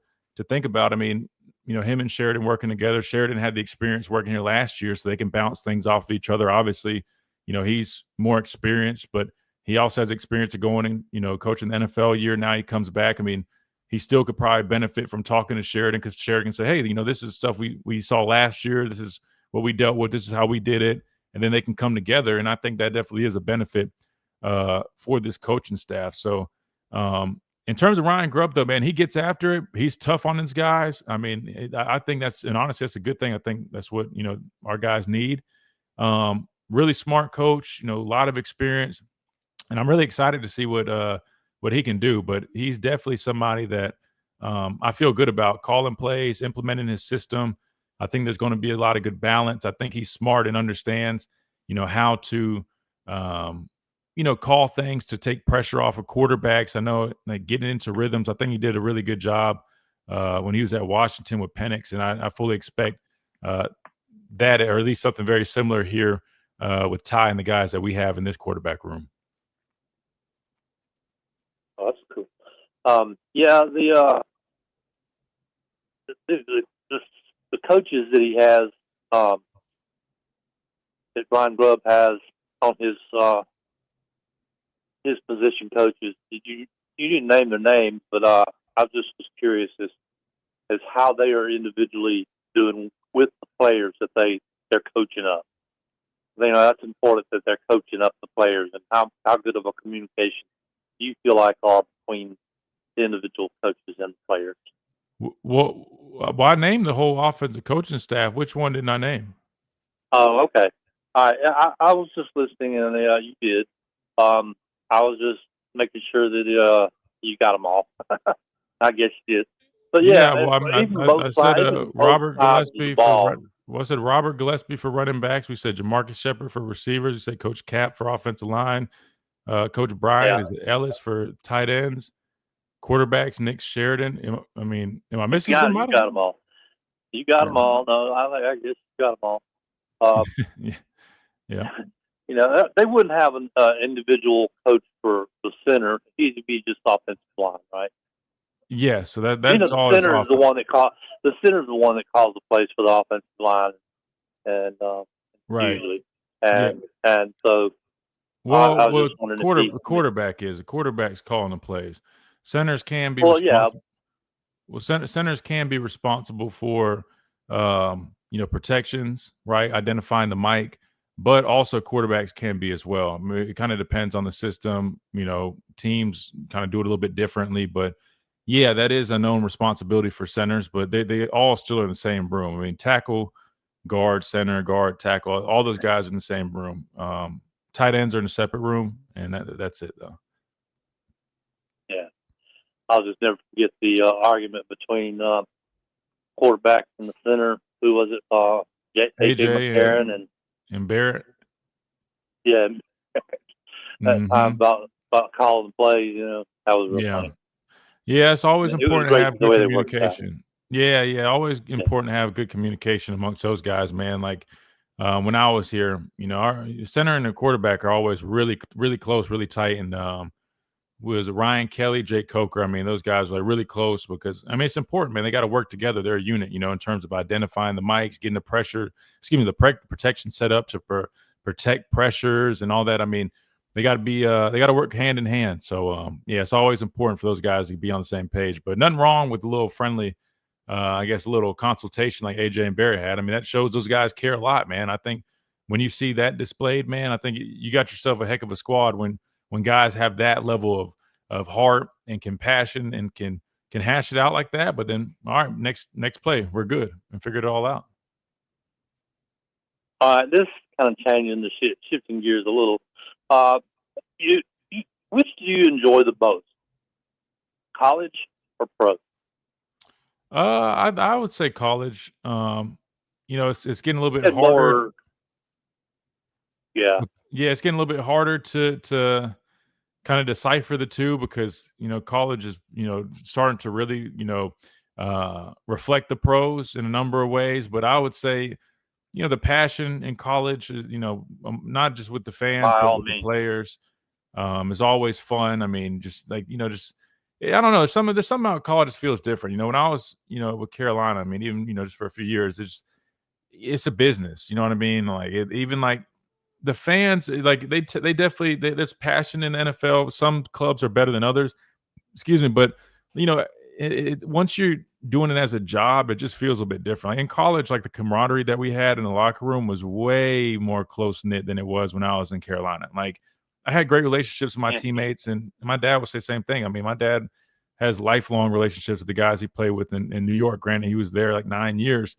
think about. I mean, him and Sheridan working together. Sheridan had the experience working here last year, so they can bounce things off of each other. Obviously, he's more experienced, but he also has experience of going and, coaching the NFL year. Now he comes back. I mean, he still could probably benefit from talking to Sheridan, because Sheridan can say, hey, this is stuff we saw last year. This is what we dealt with. This is how we did it. And then they can come together. And I think that definitely is a benefit for this coaching staff. So in terms of Ryan Grubb, though, man, he gets after it. He's tough on his guys. I mean, I think honestly, that's a good thing. I think that's what, our guys need. Really smart coach, a lot of experience. And I'm really excited to see what he can do, but he's definitely somebody that I feel good about calling plays, implementing his system. I think there's going to be a lot of good balance. I think he's smart and understands, how to, call things to take pressure off of quarterbacks. I know, like, getting into rhythms. I think he did a really good job when he was at Washington with Penix, and I fully expect that, or at least something very similar here with Ty and the guys that we have in this quarterback room. Oh, that's cool. Yeah, the coaches that he has, that Ryan Grubb has on his position coaches. You didn't name their names, but I just was curious as how they are individually doing with the players that they're coaching up. That's important, that they're coaching up the players, and how good of a communication do you feel like are between the individual coaches and the players? Well, I named the whole offensive coaching staff. Which one didn't I name? Oh, okay. All right. I was just listening, and you did. I was just making sure that you got them all. I guess you did. But yeah, well, I said Robert Gillespie for Robert Gillespie for running backs. We said Jamarcus Shepard for receivers. We said Coach Cap for offensive line. Coach Bryant is Ellis for tight ends. Quarterbacks, Nick Sheridan. Am I missing somebody? You got them all. You got them all. No, I guess you got them all. Yeah. They wouldn't have an individual coach for the center. He'd be just offensive line, right? Yeah. So that's the all. Center is the one that calls the plays for the offensive line, and usually, and so. Well, quarterback's calling the plays. Centers can be responsible. Well, centers can be responsible for protections, right? Identifying the mic, but also quarterbacks can be as well. I mean, it kind of depends on the system. Teams kind of do it a little bit differently, but yeah, that is a known responsibility for centers. But they all still are in the same room. I mean, tackle, guard, center, guard, tackle, all those guys are in the same room. Tight ends are in a separate room, and that's it, though. Yeah. I'll just never forget the argument between quarterback and the center. Who was it? AJ McCarron and Barrett. Yeah. That time about calling the plays, that was real funny. Yeah, it's always important to have good communication. Yeah, always important to have good communication amongst those guys, man. Like, when I was here, our center and the quarterback are always really, really close, really tight. And was Ryan Kelly, Jake Coker. I mean, those guys are really close because, it's important, man. They got to work together. They're a unit, in terms of identifying the mics, getting the protection set up to protect pressures and all that. I mean, they got to be, they got to work hand in hand. So, it's always important for those guys to be on the same page. But nothing wrong with a little friendly, a little consultation like AJ and Barrett had. I mean, that shows those guys care a lot, man. I think when you see that displayed, man, I think you got yourself a heck of a squad when guys have that level of heart and compassion and can hash it out like that. But then, all right, next play, we're good and figure it all out. All right, this kind of changing the shifting gears a little. Uh, which do you enjoy the most, college or pro? I would say college. It's getting a little bit And harder. more, yeah, Yeah, it's getting a little bit harder to kind of decipher the two because college is starting to really reflect the pros in a number of ways. But I would say the passion in college is not just with the fans by but all with the means. players is always fun. I mean, just like I don't know, there's something about college that feels different. When I was with Carolina, I mean, even just for a few years, it's a business. You know what I mean? Like even like the fans, like they definitely there's passion in the NFL. Some clubs are better than others. Excuse me, but you know, once you're doing it as a job, it just feels a bit different. Like in college, like the camaraderie that we had in the locker room was way more close knit than it was when I was in Carolina. Like I had great relationships with my Yeah. teammates, and my dad would say the same thing. I mean, my dad has lifelong relationships with the guys he played with in New York. Granted, he was there like 9 years,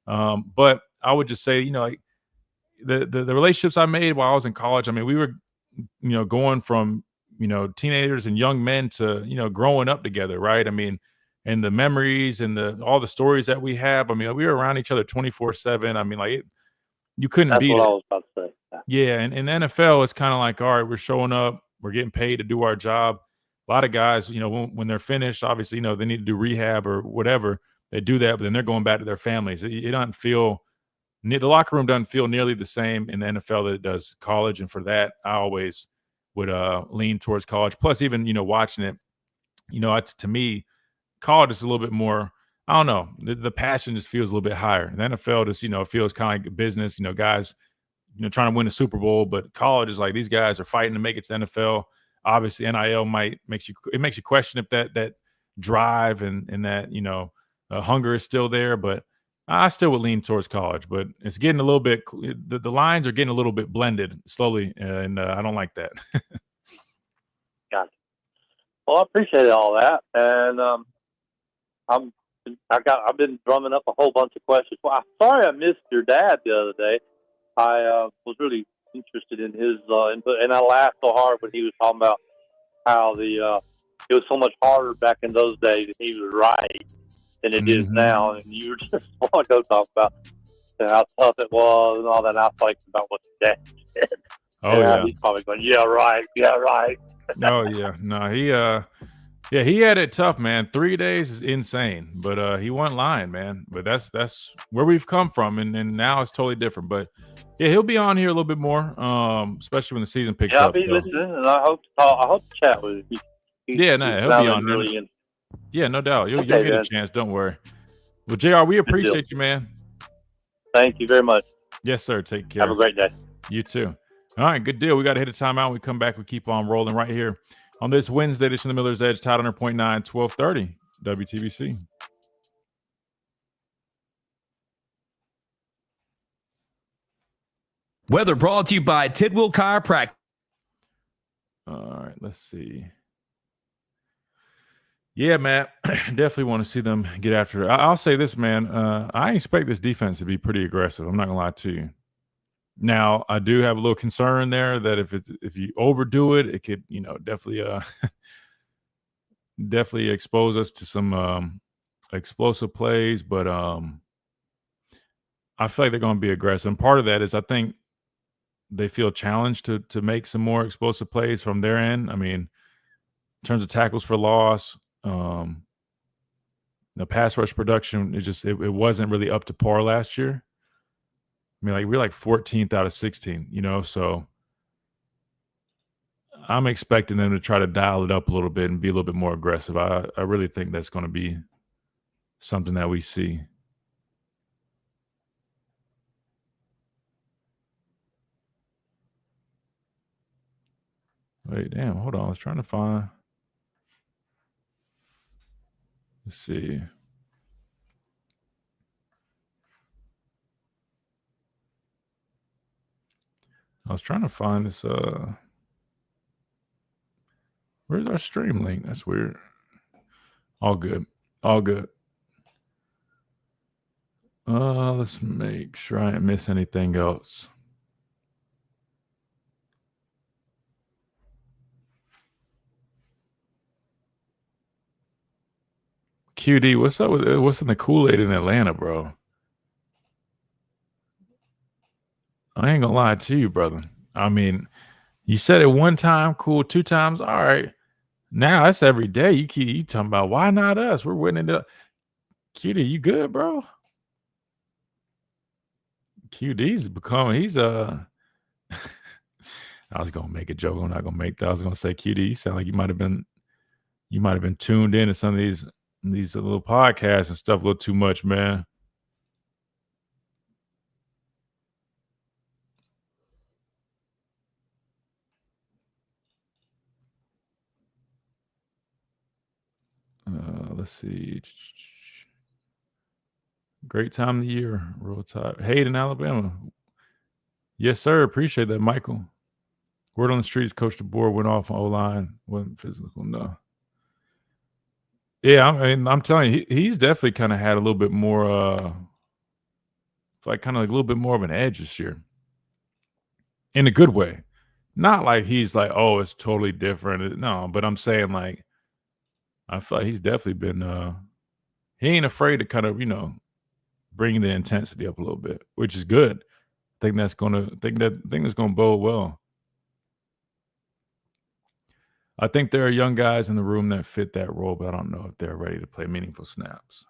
but I would just say, like the relationships I made while I was in college. I mean, we were going from teenagers and young men to growing up together, right? I mean, and the memories and all the stories that we have. I mean, we were around each other 24/7. I mean, like you couldn't That's beat what I it. was about to say. Yeah. Yeah, and in the NFL, it's kind of like, all right, we're showing up, we're getting paid to do our job. A lot of guys, when they're finished, obviously, they need to do rehab or whatever. They do that, but then they're going back to their families. It doesn't feel the locker room doesn't feel nearly the same in the NFL that it does college, and for that, I always would lean towards college. Plus, even watching it, it's, to me, college is a little bit more. I don't know. The passion just feels a little bit higher. The NFL just feels kind of like a business. Guys trying to win a Super Bowl, but college is like these guys are fighting to make it to the NFL. Obviously, NIL makes you question if that drive and that hunger is still there, but I still would lean towards college. But it's getting a little bit the lines are getting a little bit blended slowly, and I don't like that. Gotcha. Well, I appreciate all that, and I've been drumming up a whole bunch of questions. Well, I'm sorry I missed your dad the other day. I was really interested in his input, and I laughed so hard when he was talking about how it was so much harder back in those days, and he was right than it is now. And you were just want to go talk about how tough it was and all that. And I was thinking about what your dad said. Oh yeah, he's probably going, yeah, right. oh yeah, no, he had it tough, man. 3 days is insane, but he wasn't lying, man. But that's where we've come from, and now it's totally different. But yeah, he'll be on here a little bit more, especially when the season picks I'll up. be So. listening, and I hope to chat with you. Yeah, no, he'll be on, man. Really in. Yeah, no doubt. You'll Okay, get a man. chance. Don't worry. Well, JR, we Good deal. appreciate you, man. Thank you very much. Yes, sir. Take care. Have a great day. You too. All right, good deal. We got to hit a timeout. When we come back, we keep on rolling right here on this Wednesday edition of Miller's Edge, Tide 100.9, 1230 WTBC. Weather brought to you by Tidwell Chiropractic. All right, let's see. Yeah, Matt, definitely want to see them get after it. I'll say this, man. I expect this defense to be pretty aggressive. I'm not going to lie to you. Now, I do have a little concern there that if you overdo it, it could, definitely definitely expose us to some explosive plays. But I feel like they're going to be aggressive. And part of that is I think they feel challenged to make some more explosive plays from their end. I mean, in terms of tackles for loss, the pass rush production is just it wasn't really up to par last year. I mean, like we're like 14th out of 16, so I'm expecting them to try to dial it up a little bit and be a little bit more aggressive. I really think that's going to be something that we see. Wait, damn, hold on. I was trying to find. Let's see. I was trying to find this. Where's our stream link? That's weird. All good. All good. Let's make sure I didn't miss anything else. QD, what's up with what's in the Kool-Aid in Atlanta, bro? I ain't gonna lie to you, brother. I mean, you said it one time, cool, 2 times, all right. Now that's every day. You talking about why not us? We're winning it. QD, you good, bro? QD's becoming I was gonna make a joke. I'm not gonna make that. I was gonna say QD, you sound like you might have been tuned in to some of these little podcasts and stuff a little too much, man. Let's see. Great time of the year. Roll Tide. Hayden, Alabama. Yes, sir. Appreciate that, Michael. Word on the streets, Coach DeBoer went off on O-line. Wasn't physical, no. Yeah, I'm telling you, he's definitely kind of had a little bit more, like kind of like a little bit more of an edge this year. In a good way. Not like he's like, oh, it's totally different. No, but I'm saying like, I feel like he's definitely been, he ain't afraid to kind of, bring the intensity up a little bit, which is good. I think that's gonna bode well. I think there are young guys in the room that fit that role, but I don't know if they're ready to play meaningful snaps.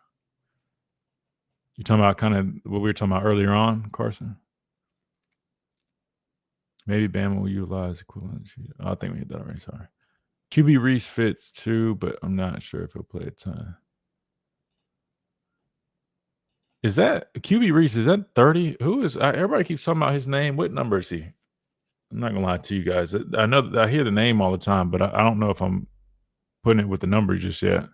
You talking about kind of what we were talking about earlier on, Carson? Maybe Bama will utilize equivalent. I think we hit that already. Sorry. QB Reese fits too, but I'm not sure if he'll play a ton. Is that QB Reese? Is that 30? Who is? Everybody keeps talking about his name. What number is he? I'm not gonna lie to you guys. I know I hear the name all the time, but I don't know if I'm putting it with the numbers just yet.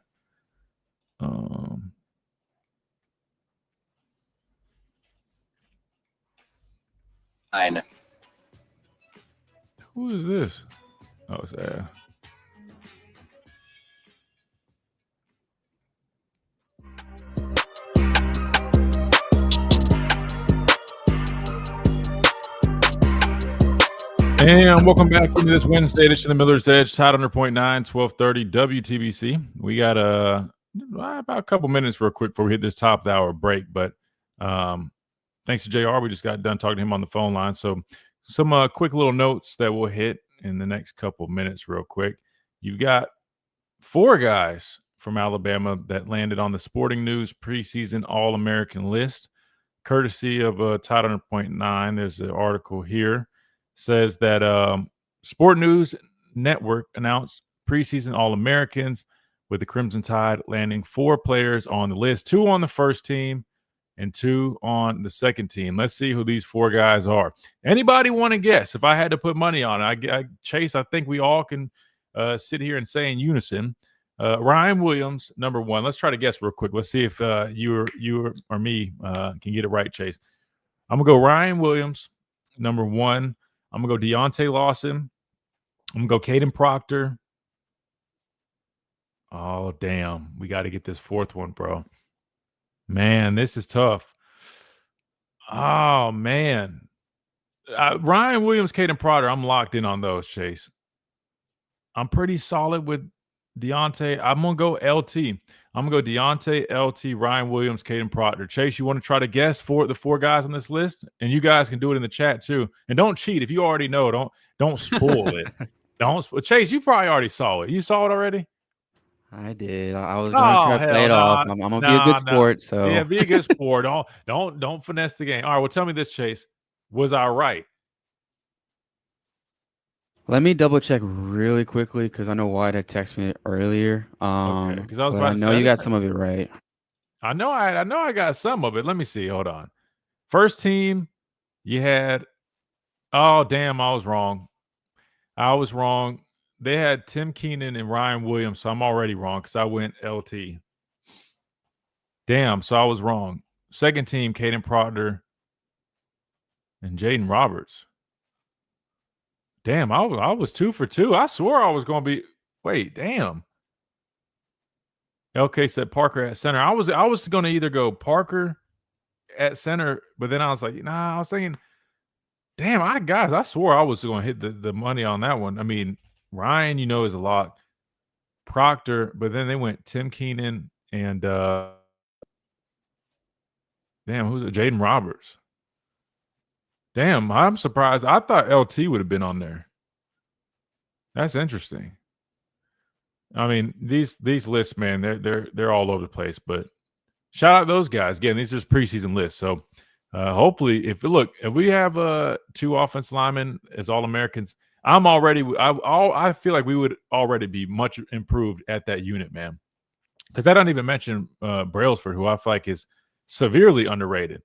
Who is this? Oh, it's Al. And welcome back into this Wednesday edition of Miller's Edge, Tide 100.9, 1230 WTBC. We got about a couple minutes real quick before we hit this top of the hour break. But thanks to JR, we just got done talking to him on the phone line. So some quick little notes that we'll hit in the next couple minutes real quick. You've got 4 guys from Alabama that landed on the Sporting News preseason All-American list, courtesy of Tide 100.9. There's an article here. Says that Sport News Network announced preseason All-Americans with the Crimson Tide landing 4 players on the list, 2 on the first team and 2 on the second team. Let's see who these 4 guys are. Anybody want to guess? If I had to put money on it, Chase, I think we all can sit here and say in unison. Ryan Williams, number 1. Let's try to guess real quick. Let's see if you or me can get it right, Chase. I'm going to go Ryan Williams, number 1. I'm going to go Deontay Lawson. I'm going to go Caden Proctor. Oh, damn. We got to get this 4th one, bro. Man, this is tough. Oh, man. Ryan Williams, Caden Proctor, I'm locked in on those, Chase. I'm pretty solid with Deontay. I'm going to go LT. I'm going to go Deontay, LT, Ryan Williams, Caden Proctor. Chase, you want to try to guess for the 4 guys on this list? And you guys can do it in the chat too. And don't cheat. If you already know, don't spoil it. Chase, you probably already saw it. You saw it already? I did. I was going to try to play it off. I'm going to be a good sport. So yeah, be a good sport. Don't finesse the game. All right, well, tell me this, Chase. Was I right? Let me double check really quickly because I know White had texted me earlier. Okay, because I was about to say, I know you got some of it right. I know I got some of it. Let me see. Hold on. First team, you had. Oh, damn! I was wrong. They had Tim Keenan and Ryan Williams, so I'm already wrong because I went LT. Damn! So I was wrong. Second team, Caden Proctor and Jaden Roberts. Damn, I was 2 for 2. I swore I was going to be. Wait, damn. LK said Parker at center. I was going to either go Parker, at center, but then I was like, nah, I was thinking, damn, I swore I was going to hit the money on that one. I mean, Ryan, is a lot. Proctor, but then they went Tim Keenan and damn, who's it? Jaden Roberts. Damn, I'm surprised. I thought LT would have been on there. That's interesting. I mean, these lists, man, they're all over the place. But shout out those guys. Again, these are just preseason lists. So hopefully, if we have 2 offensive linemen as All-Americans, I feel like we would already be much improved at that unit, man. Because I don't even mention Brailsford, who I feel like is severely underrated.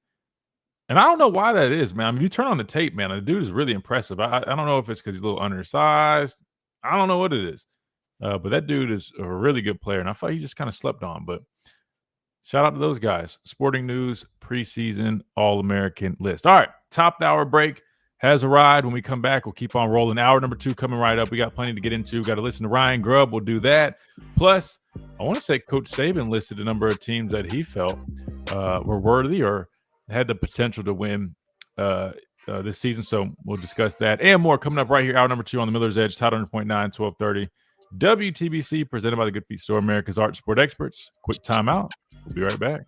And I don't know why that is, man. I mean, if you turn on the tape, man, the dude is really impressive. I don't know if it's because he's a little undersized. I don't know what it is. But that dude is a really good player, and I thought he just kind of slept on. But shout out to those guys. Sporting News preseason All-American list. All right, top hour break has arrived. When we come back, we'll keep on rolling. Hour number 2 coming right up. We got plenty to get into. Got to listen to Ryan Grubb. We'll do that. Plus, I want to say Coach Saban listed a number of teams that he felt were worthy or had the potential to win this season. So we'll discuss that and more coming up right here. Hour number 2 on the Miller's Edge, Tide 100.9, 1230. WTBC, presented by the Good Feet Store, America's Art Sport Experts. Quick timeout. We'll be right back.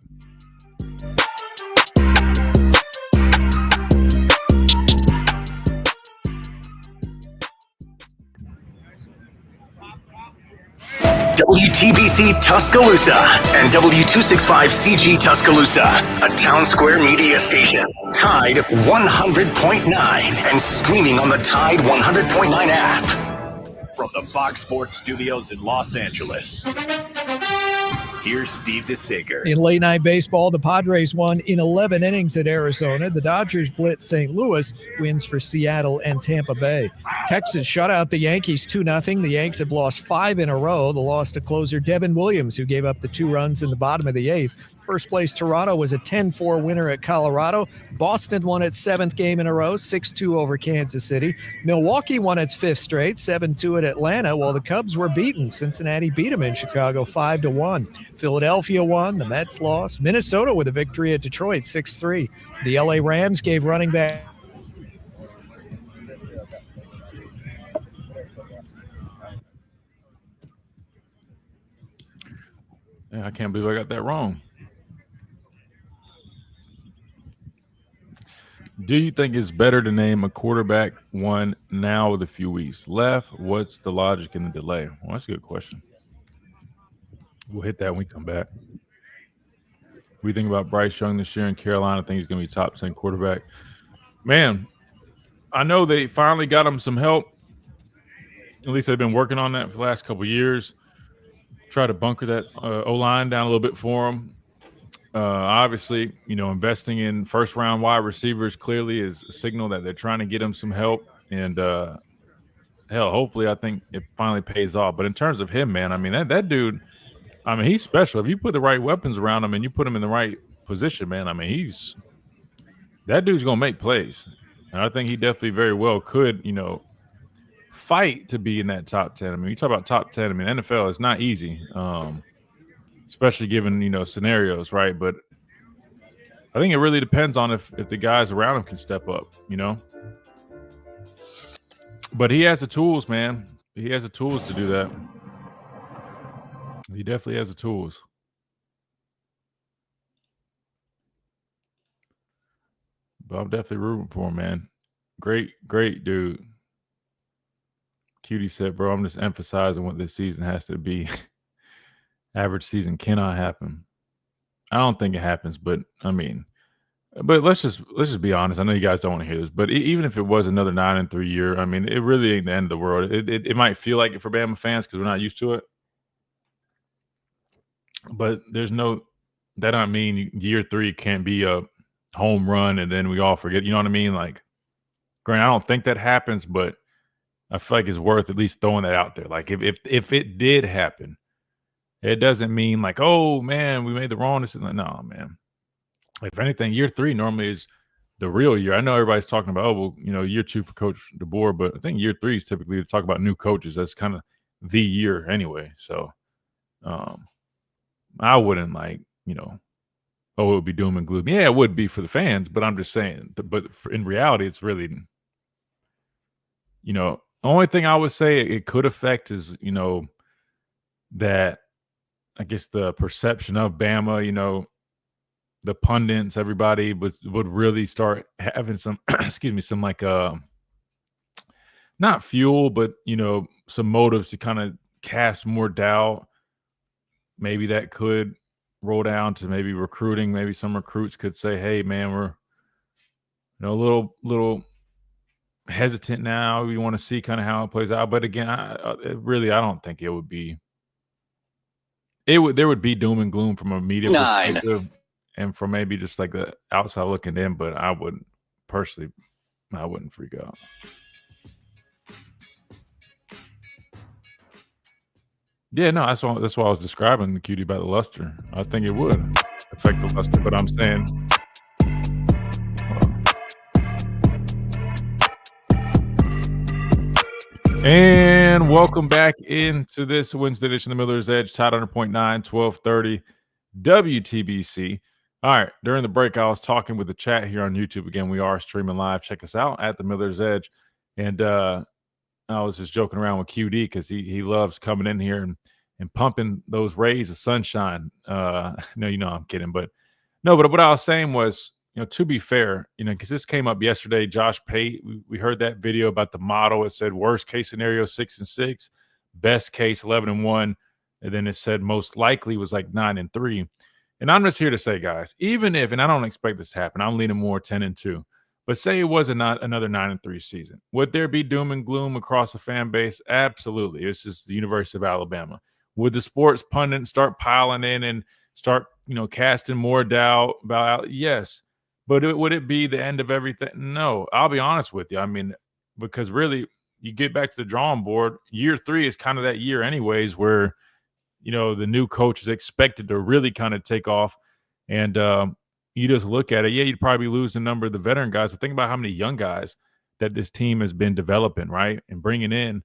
WTBC Tuscaloosa and W265CG Tuscaloosa, a Town Square media station. Tide 100.9 and streaming on the Tide 100.9 app. From the Fox Sports Studios in Los Angeles, here's Steve DeSager. In late night baseball, the Padres won in 11 innings at Arizona. The Dodgers blitzed St. Louis, wins for Seattle and Tampa Bay. Texas shut out the Yankees 2-0. The Yanks have lost 5 in a row. The loss to closer Devin Williams, who gave up the 2 runs in the bottom of the 8th. First place Toronto was a 10-4 winner at Colorado. Boston won its 7th game in a row, 6-2 over Kansas City. Milwaukee won its 5th straight, 7-2 at Atlanta, while the Cubs were beaten. Cincinnati beat them in Chicago 5-1. Philadelphia won, the Mets lost. Minnesota with a victory at Detroit 6-3. The LA Rams gave running back Yeah, I can't believe I got that wrong. Do you think it's better to name a quarterback one now with a few weeks left? What's the logic in the delay? Well, that's a good question. We'll hit that when we come back. We think about Bryce Young this year in Carolina. I think he's going to be top 10 quarterback. Man, I know they finally got him some help. At least they've been working on that for the last couple of years. Try to bunker that O-line down a little bit for him. Obviously, investing in first-round wide receivers clearly is a signal that they're trying to get him some help. And, hopefully I think it finally pays off. But in terms of him, man, I mean, that dude, I mean, he's special. If you put the right weapons around him and you put him in the right position, man, I mean, that dude's going to make plays. And I think he definitely very well could, fight to be in that top 10. I mean, you talk about top 10. I mean, NFL is not easy. Especially given, scenarios, right? But I think it really depends on if the guys around him can step up, But he has the tools, man. He has the tools to do that. He definitely has the tools. But I'm definitely rooting for him, man. Great dude. Cutie said, bro, I'm just emphasizing what this season has to be. Average season cannot happen. I don't think it happens, but I mean, let's just be honest. I know you guys don't want to hear this, but even if it was another 9-3 year, I mean, it really ain't the end of the world. It might feel like it for Bama fans because we're not used to it, but that don't mean year 3 can't be a home run and then we all forget. You know what I mean? Like, granted, I don't think that happens, but I feel like it's worth at least throwing that out there. Like, if it did happen. It doesn't mean like, oh, man, we made the wrong decision. No, man. If anything, year 3 normally is the real year. I know everybody's talking about, year 2 for Coach DeBoer, but I think year 3 is typically to talk about new coaches. That's kind of the year anyway. So I wouldn't oh, it would be doom and gloom. Yeah, it would be for the fans, but I'm just saying. But in reality, it's really, only thing I would say it could affect is, that I guess the perception of Bama, the pundits, everybody would really start having some, excuse me, some like not fuel, but some motives to kind of cast more doubt. Maybe that could roll down to maybe recruiting. Maybe some recruits could say, "Hey, man, we're a little hesitant now. We want to see kind of how it plays out." But again, I don't think it would be. There would be doom and gloom from a media perspective, and from maybe just like the outside looking in. But I wouldn't personally. I wouldn't freak out. Yeah, no, that's why I was describing the cutie about the luster. I think it would affect the luster, but I'm saying. And welcome back into this Wednesday edition of the Miller's Edge, Tide 100.9, 1230 WTBC. All right, during the break, I was talking with the chat here on YouTube. Again, we are streaming live. Check us out at the Miller's Edge. And I was just joking around with QD because he loves coming in here and pumping those rays of sunshine. No, I'm kidding. But what I was saying was, to be fair, because this came up yesterday, Josh Pate, we heard that video about the model. It said worst case scenario 6-6, best case 11-1, and then it said most likely was like 9-3. And I'm just here to say, guys, even if, and I don't expect this to happen, I'm leaning more 10-2. But say it was another 9-3 season, would there be doom and gloom across the fan base? Absolutely. This is the University of Alabama. Would the sports pundits start piling in and start, casting more doubt about? Yes. But would it be the end of everything? No. I'll be honest with you. I mean, because really, you get back to the drawing board. Year 3 is kind of that year anyways where, the new coach is expected to really kind of take off. And you just look at it. Yeah, you'd probably lose a number of the veteran guys. But think about how many young guys that this team has been developing, right? And bringing in.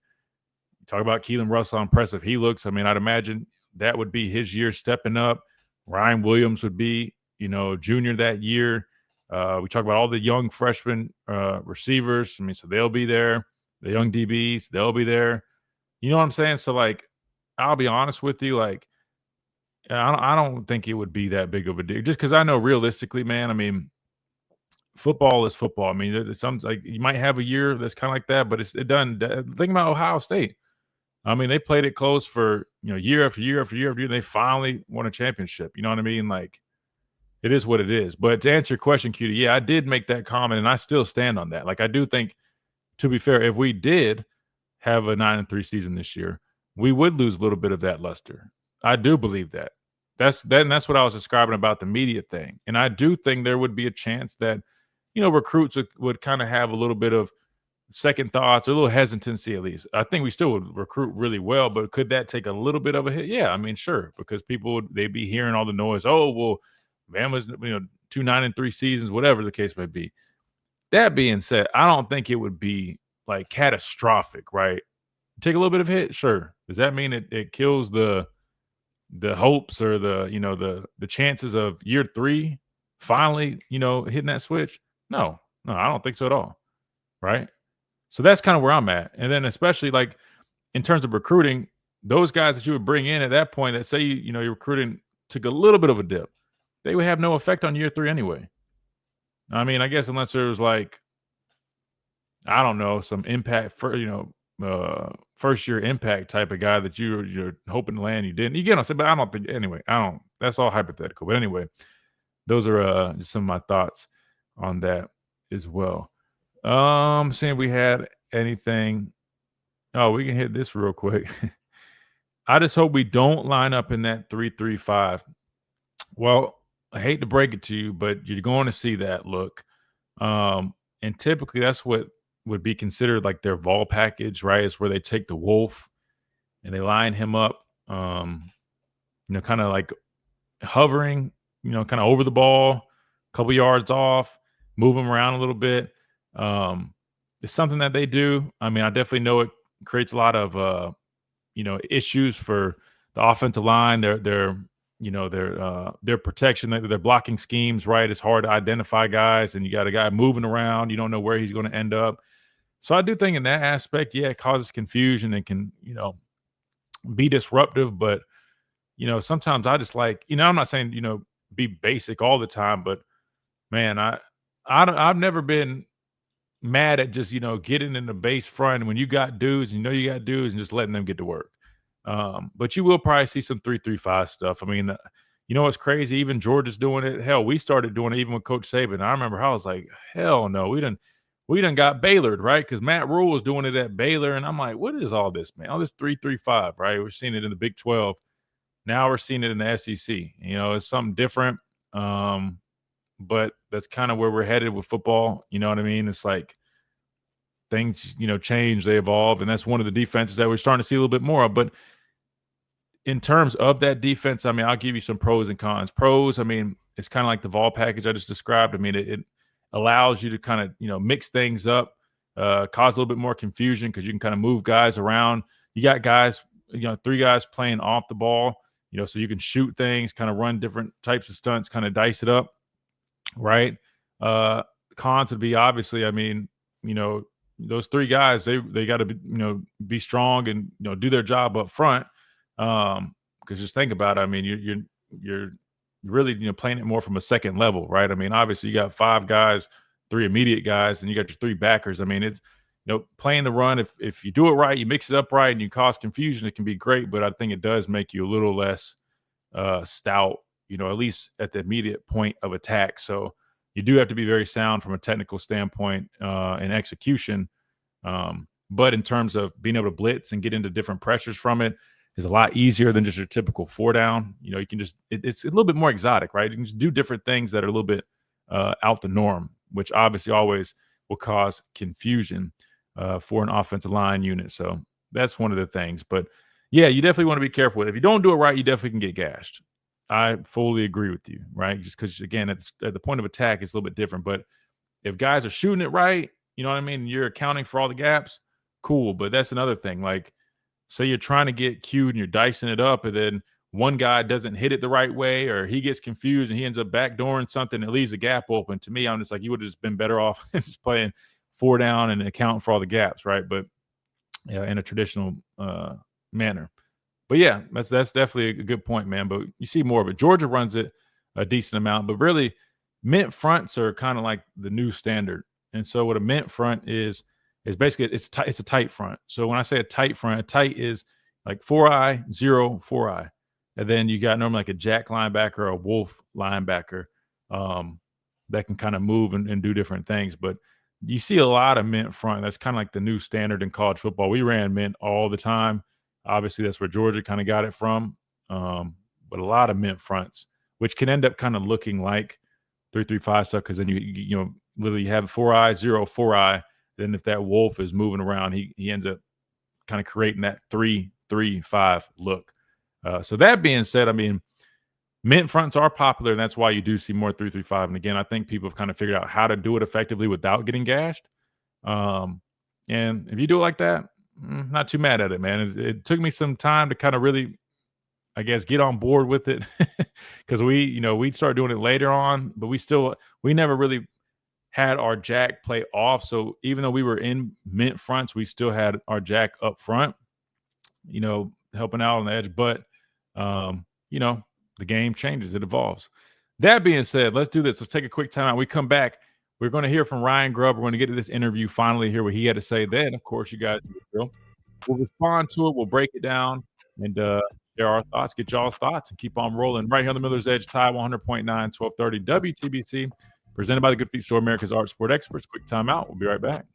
Talk about Keelan Russell, how impressive he looks. I mean, I'd imagine that would be his year stepping up. Ryan Williams would be, junior that year. We talk about all the young freshman receivers. I mean, so they'll be there. The young DBs, they'll be there. You know what I'm saying? So, like, I'll be honest with you. Like, I don't think it would be that big of a deal. Just because I know realistically, man, I mean, football is football. I mean, there's some, like, you might have a year that's kind of like that, but it done. Think about Ohio State. I mean, they played it close for, year after year after year after year. And they finally won a championship. You know what I mean? Like, it is what it is. But to answer your question, Cutie, yeah, I did make that comment, and I still stand on that. Like, I do think, to be fair, if we did have a 9-3 season this year, we would lose a little bit of that luster. I do believe that. That's what I was describing about the media thing. And I do think there would be a chance that, recruits would kind of have a little bit of second thoughts, or a little hesitancy at least. I think we still would recruit really well, but could that take a little bit of a hit? Yeah, I mean, sure, because they'd be hearing all the noise. Oh, well, Bama's, 2 9-3 seasons, whatever the case may be. That being said, I don't think it would be like catastrophic, right? Take a little bit of hit, sure. Does that mean it kills the hopes or the chances of year 3 finally, hitting that switch? No, I don't think so at all. Right? So that's kind of where I'm at. And then especially like in terms of recruiting, those guys that you would bring in at that point that say you're recruiting took a little bit of a dip, they would have no effect on year 3 anyway. I mean, I guess unless there was like, I don't know, some impact for first year impact type of guy that you're hoping to land, you didn't. You get what I'm saying, but I don't think anyway. That's all hypothetical. But anyway, those are just some of my thoughts on that as well. Seeing if we had anything. Oh, we can hit this real quick. I just hope we don't line up in that 3-3-5. Well, I hate to break it to you, but you're going to see that look. And typically that's what would be considered like their vol package, right? It's where they take the wolf and they line him up, kind of like hovering, kind of over the ball, a couple yards off, move him around a little bit. It's something that they do. I mean, I definitely know it creates a lot of, issues for the offensive line. Their their protection, their blocking schemes, right? It's hard to identify guys, and you got a guy moving around. You don't know where he's going to end up. So I do think in that aspect, yeah, it causes confusion and can, be disruptive. But, sometimes I just like, I'm not saying, be basic all the time, but man, I've never been mad at just, getting in the base front when you got dudes, you got dudes and just letting them get to work. But you will probably see some 3-3-5 stuff. I mean, what's crazy? Even Georgia's doing it. Hell, we started doing it even with Coach Saban. I remember how I was like, hell no, we done got Baylored, right? Because Matt Rule was doing it at Baylor, and I'm like, what is all this, man? All this 3-3-5, right? We're seeing it in the Big 12. Now we're seeing it in the SEC. It's something different. But that's kind of where we're headed with football. You know what I mean? It's like things, change, they evolve, and that's one of the defenses that we're starting to see a little bit more of. But in terms of that defense, I mean, I'll give you some pros and cons. Pros, I mean, it's kind of like the Vol package I just described. I mean, it allows you to kind of, mix things up, cause a little bit more confusion because you can kind of move guys around. You got guys, 3 guys playing off the ball, so you can shoot things, kind of run different types of stunts, kind of dice it up, right? Cons would be obviously, I mean, those 3 guys, they got to be strong and do their job up front. Because just think about it, I mean, you're really playing it more from a second level, right? I mean, obviously you got 5 guys, 3 immediate guys, and you got your 3 backers. I mean, it's playing the run. If you do it right, you mix it up right, and you cause confusion, it can be great. But I think it does make you a little less stout, at least at the immediate point of attack. So you do have to be very sound from a technical standpoint and execution. But in terms of being able to blitz and get into different pressures from it, is a lot easier than just your typical 4 down. You can just it's a little bit more exotic, right? You can just do different things that are a little bit out the norm, which obviously always will cause confusion for an offensive line unit. So that's one of the things. But yeah, you definitely want to be careful with it. If you don't do it right, you definitely can get gashed. I fully agree with you, right? Just because, again, at the point of attack, it's a little bit different. But if guys are shooting it right, you know what I mean? You're accounting for all the gaps, cool. But that's another thing. Like, say you're trying to get cued and you're dicing it up, and then one guy doesn't hit it the right way, or he gets confused and he ends up backdooring something that leaves a gap open. To me, I'm just like, you would have just been better off just playing 4 down and accounting for all the gaps, right? But yeah, in a traditional manner. But yeah, that's definitely a good point, man. But you see more of it. Georgia runs it a decent amount, but really, mint fronts are kind of like the new standard. And so what a mint front is basically it's a tight front. So when I say a tight front, a tight is like 4-eye, 0, 4-eye. And then you got normally like a jack linebacker or a wolf linebacker that can kind of move and do different things. But you see a lot of mint front. That's kind of like the new standard in college football. We ran mint all the time. Obviously, that's where Georgia kind of got it from. But a lot of mint fronts, which can end up kind of looking like 3-3-5 stuff, because then you literally have 4-eye, 0, 4-eye. Then if that wolf is moving around, he ends up kind of creating that 3-3-5 look. So that being said, I mean, mint fronts are popular, and that's why you do see more 3-3-5. And again, I think people have kind of figured out how to do it effectively without getting gashed. And if you do it like that, not too mad at it, man. It took me some time to kind of really, I guess, get on board with it, because we'd start doing it later on, but we never really had our jack play off. So even though we were in mint fronts, we still had our jack up front, helping out on the edge. But, the game changes. It evolves. That being said, let's do this. Let's take a quick time out. We come back. We're going to hear from Ryan Grubb. We're going to get to this interview, finally hear what he had to say. Then, of course, you guys will respond to it. We'll break it down and share our thoughts, get y'all's thoughts, and keep on rolling right here on the Miller's Edge, Tide 100.9, 1230 WTBC. Presented by the Good Feet Store, America's Art Sport Experts. Quick timeout. We'll be right back.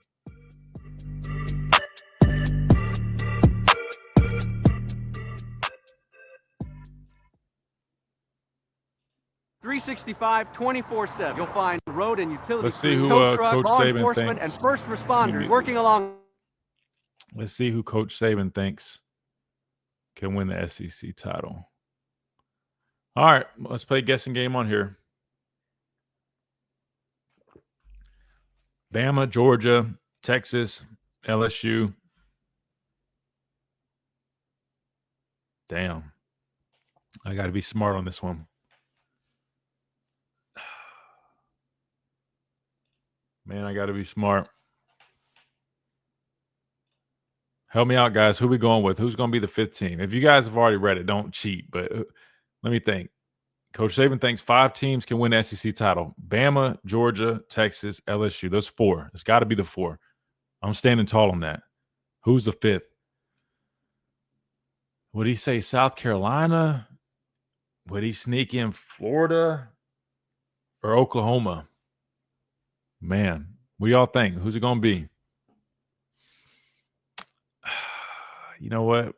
.365 24/7. You'll find road and utility. Let's see who tow truck, Coach law Saban enforcement, thinks. and first responders working along. Let's see who Coach Saban thinks can win the SEC title. All right, let's play a guessing game on here. Bama, Georgia, Texas, LSU. Damn. I got to be smart on this one. Man, I got to be smart. Help me out, guys. Who we going with? Who's going to be the 5th team? If you guys have already read it, don't cheat. But let me think. Coach Saban thinks 5 teams can win the SEC title. Bama, Georgia, Texas, LSU. Those 4. It's got to be the 4. I'm standing tall on that. Who's the 5th? Would he say South Carolina? Would he sneak in Florida or Oklahoma? Man, what do y'all think? Who's it going to be? You know what?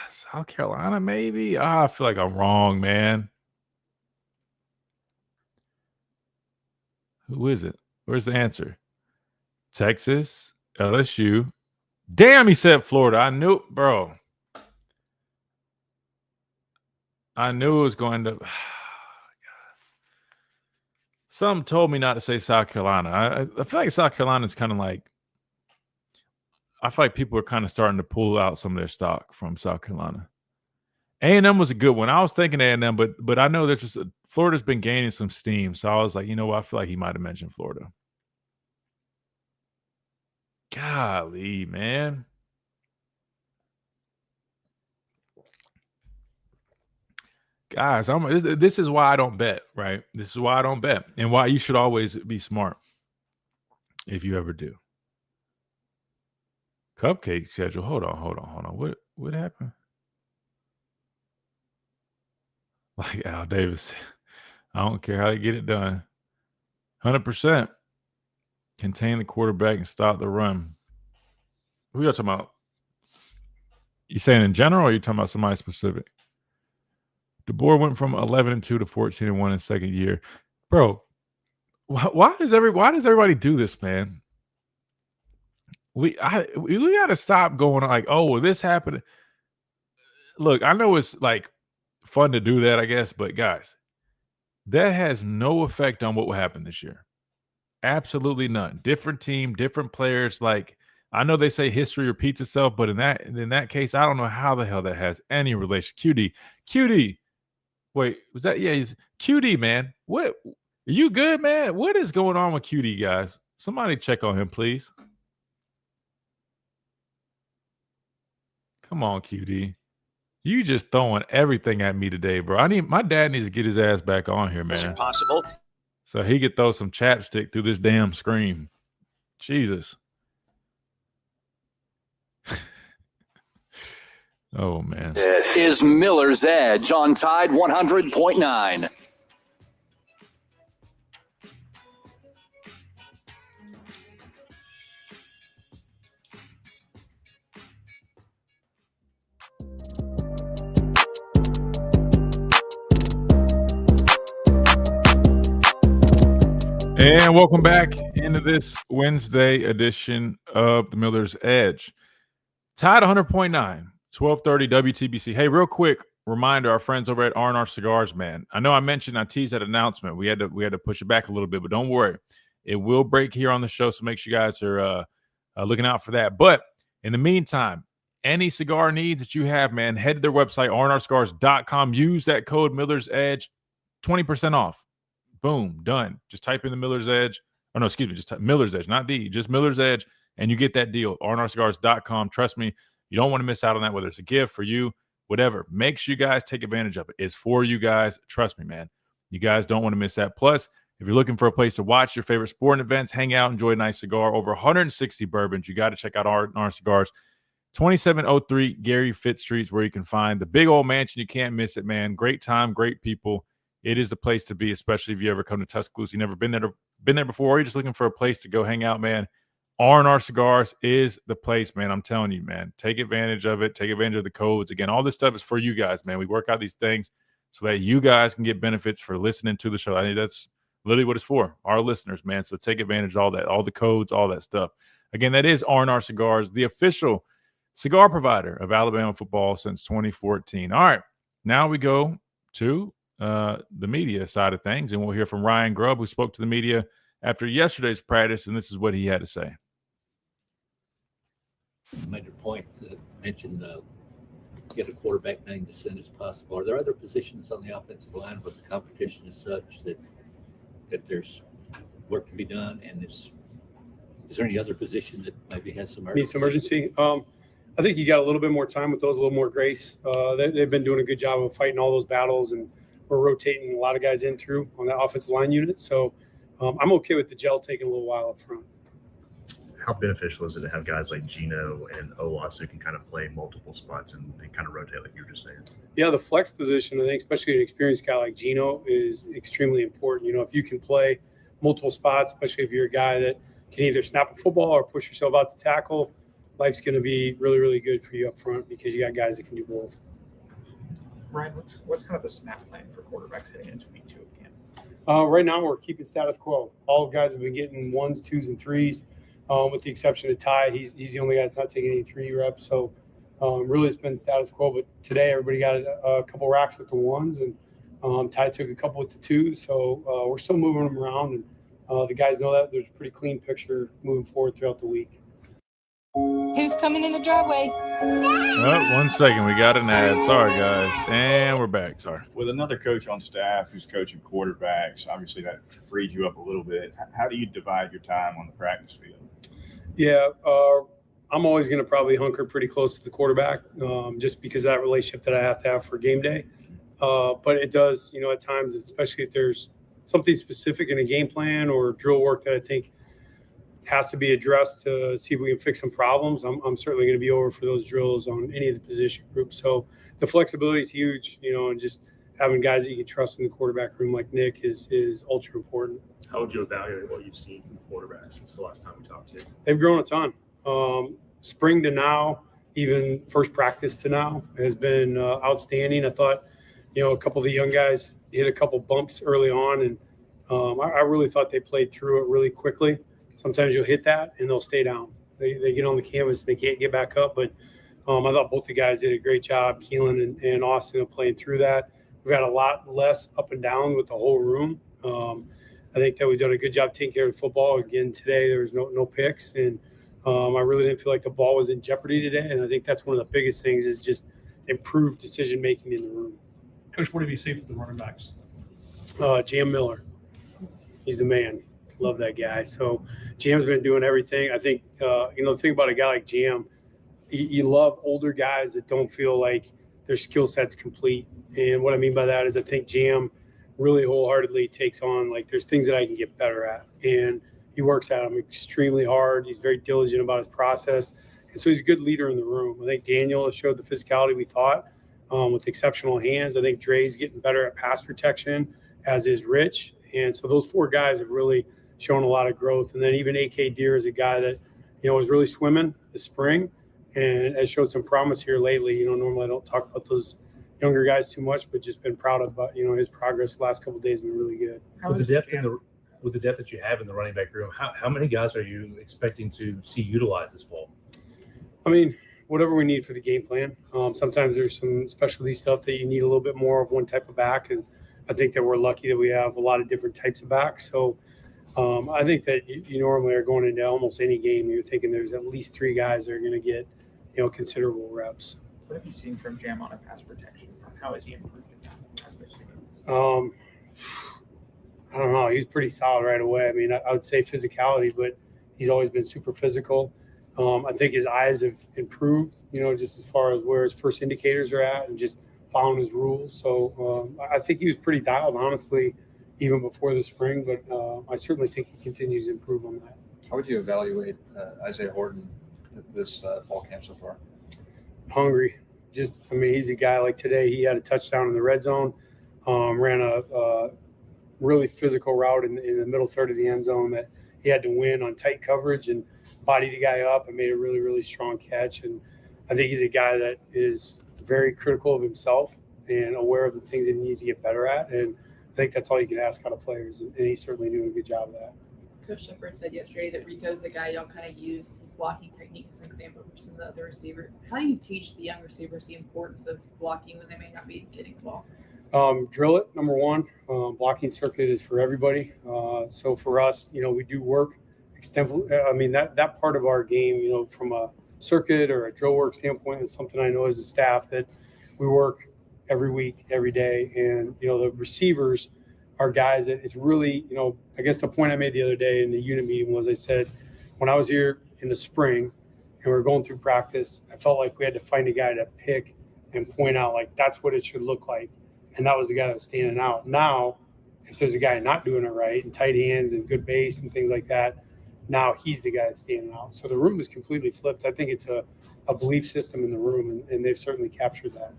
South Carolina, maybe? I feel like I'm wrong, man. Who is it? Where's the answer? Texas, LSU. Damn, he said Florida. I knew, bro. I knew it was going to. Some told me not to say South Carolina. I feel like South Carolina is kind of like. I feel like people are kind of starting to pull out some of their stock from South Carolina. A&M was a good one. I was thinking A&M, but I know there's just Florida's been gaining some steam. So I was like, you know what? I feel like he might have mentioned Florida. Golly, man. Guys, this is why I don't bet, right? This is why I don't bet and why you should always be smart if you ever do. Cupcake schedule. Hold on. What happened? Like Al Davis. I don't care how they get it done. 100%. Contain the quarterback and stop the run. Who are you talking about? You saying in general or are you talking about somebody specific? DeBoer went from 11-2 to 14-1 in his second year. Bro, why does everybody do this, man? We got to stop going like, oh, well, this happened. Look, I know it's like fun to do that, I guess, but guys, that has no effect on what will happen this year. Absolutely none. Different team, different players. Like, I know they say history repeats itself, but in that case, I don't know how the hell that has any relation. QD. Wait, was that? Yeah, he's QD, man. What? Are you good, man? What is going on with QD, guys? Somebody check on him, please. Come on, QD. You just throwing everything at me today, bro. My dad needs to get his ass back on here, man. Is it possible? So he could throw some chapstick through this damn screen. Jesus. Oh, man. This is Miller's Edge on Tide 100.9. And welcome back into this Wednesday edition of the Miller's Edge. Tide 100.9, 1230 WTBC. Hey, real quick reminder, our friends over at R&R Cigars, man. I know I teased that announcement. We had to push it back a little bit, but don't worry. It will break here on the show, so make sure you guys are looking out for that. But in the meantime, any cigar needs that you have, man, head to their website, rnrcigars.com. Use that code Miller's Edge, 20% off. Boom, done. Just type in the Miller's Edge. Oh, no, excuse me. Just type Miller's Edge, not just Miller's Edge, and you get that deal. rnrcigars.com. Trust me, you don't want to miss out on that, whether it's a gift for you, whatever. Make sure you guys take advantage of it. It's for you guys. Trust me, man. You guys don't want to miss that. Plus, if you're looking for a place to watch your favorite sporting events, hang out, enjoy a nice cigar, over 160 bourbons, you got to check out R&R Cigars. 2703 Gary Fitz Street is where you can find the big old mansion. You can't miss it, man. Great time, great people. It is the place to be, especially if you ever come to Tuscaloosa. You've never been there before, or you're just looking for a place to go hang out, man. R&R Cigars is the place, man. I'm telling you, man. Take advantage of it. Take advantage of the codes. Again, all this stuff is for you guys, man. We work out these things so that you guys can get benefits for listening to the show. I think that's literally what it's for, our listeners, man. So take advantage of all that, all the codes, all that stuff. Again, that is R&R Cigars, the official cigar provider of Alabama football since 2014. All right, now we go to the media side of things, and we'll hear from Ryan Grubb, who spoke to the media after yesterday's practice, and this is what he had to say. You made your point that mentioned get a quarterback named as soon as possible. Are there other positions on the offensive line where the competition is such that there's work to be done? And is there any other position that maybe has some urgency? Needs some urgency? I think you got a little bit more time with those, a little more grace. They've been doing a good job of fighting all those battles, and we're rotating a lot of guys in through on that offensive line unit. So I'm okay with the gel taking a little while up front. How beneficial is it to have guys like Gino and Owas who can kind of play multiple spots and they kind of rotate like you were just saying? Yeah, the flex position, I think, especially an experienced guy like Gino, is extremely important. You know, if you can play multiple spots, especially if you're a guy that can either snap a football or push yourself out to tackle, life's going to be really, really good for you up front because you got guys that can do both. Ryan, what's kind of the snap plan for quarterbacks heading into week 2 of camp? Right now, we're keeping status quo. All the guys have been getting 1s, 2s, and 3s. With the exception of Ty, he's the only guy that's not taking any 3 reps. So really it's been status quo. But today everybody got a couple racks with the 1s, and Ty took a couple with the 2s. So we're still moving them around, and the guys know that there's a pretty clean picture moving forward throughout the week. Who's coming in the driveway? Well, 1 second. We got an ad. Sorry, guys. And we're back. Sorry. With another coach on staff who's coaching quarterbacks, obviously that frees you up a little bit. How do you divide your time on the practice field? Yeah, I'm always going to probably hunker pretty close to the quarterback just because of that relationship that I have to have for game day. But it does, you know, at times, especially if there's something specific in a game plan or drill work that I think has to be addressed to see if we can fix some problems, I'm certainly going to be over for those drills on any of the position groups. So the flexibility is huge, you know, and just having guys that you can trust in the quarterback room like Nick is ultra important. How would you evaluate what you've seen from the quarterbacks since the last time we talked to you? They've grown a ton. Spring to now, even first practice to now, has been outstanding. I thought, you know, a couple of the young guys hit a couple bumps early on, and I really thought they played through it really quickly. Sometimes you'll hit that, and they'll stay down. They get on the canvas, they can't get back up. But I thought both the guys did a great job, Keelan and Austin, of playing through that. We've got a lot less up and down with the whole room. I think that we've done a good job taking care of the football. Again, today there was no picks, and I really didn't feel like the ball was in jeopardy today. And I think that's one of the biggest things is just improved decision-making in the room. Coach, what have you seen from the running backs? Jam Miller. He's the man. Love that guy. So Jam's been doing everything. I think, you know, the thing about a guy like Jam, you love older guys that don't feel like their skill set's complete. And what I mean by that is I think Jam really wholeheartedly takes on, like, there's things that I can get better at. And he works at them extremely hard. He's very diligent about his process. And so he's a good leader in the room. I think Daniel has showed the physicality we thought with exceptional hands. I think Dre's getting better at pass protection, as is Rich. And so those 4 guys have really shown a lot of growth. And then even A.K. Deere is a guy that, you know, was really swimming this spring and has showed some promise here lately. You know, normally I don't talk about those younger guys too much, but just been proud of, you know, his progress the last couple of days has been really good. With the depth that you have in the running back room, how many guys are you expecting to see utilized this fall? I mean, whatever we need for the game plan. Sometimes there's some specialty stuff that you need a little bit more of one type of back, and I think that we're lucky that we have a lot of different types of backs. So I think that you normally are going into almost any game, you're thinking there's at least 3 guys that are going to get, you know, considerable reps. What have you seen from Jam on a pass protection? How has he improved in that aspect? I don't know. He was pretty solid right away. I mean, I would say physicality, but he's always been super physical. I think his eyes have improved, you know, just as far as where his first indicators are at and just following his rules. So I think he was pretty dialed, honestly, even before the spring, but I certainly think he continues to improve on that. How would you evaluate Isaiah Horton this fall camp so far? Hungry. Just, I mean, he's a guy like today, he had a touchdown in the red zone, ran a really physical route in the middle third of the end zone that he had to win on tight coverage and bodied the guy up and made a really, really strong catch. And I think he's a guy that is very critical of himself and aware of the things that he needs to get better at. And I think that's all you can ask out of players. And he's certainly doing a good job of that. Coach Shepard said yesterday that Rico's a guy y'all kind of use his blocking technique as an example for some of the other receivers. How do you teach the young receivers the importance of blocking when they may not be getting the ball? Drill it, number one. Blocking circuit is for everybody. So for us, you know, we do work extensively. I mean, that part of our game, you know, from a circuit or a drill work standpoint, it's something I know as a staff that we work every week, every day. And, the receivers are guys that it's really, I guess the point I made the other day in the unit meeting was I said, when I was here in the spring and we were going through practice, I felt like we had to find a guy to pick and point out, like, that's what it should look like. And that was the guy that was standing out. Now, if there's a guy not doing it right and tight hands and good base and things like that, now he's the guy that's standing out. So the room is completely flipped. I think it's a belief system in the room, and they've certainly captured that.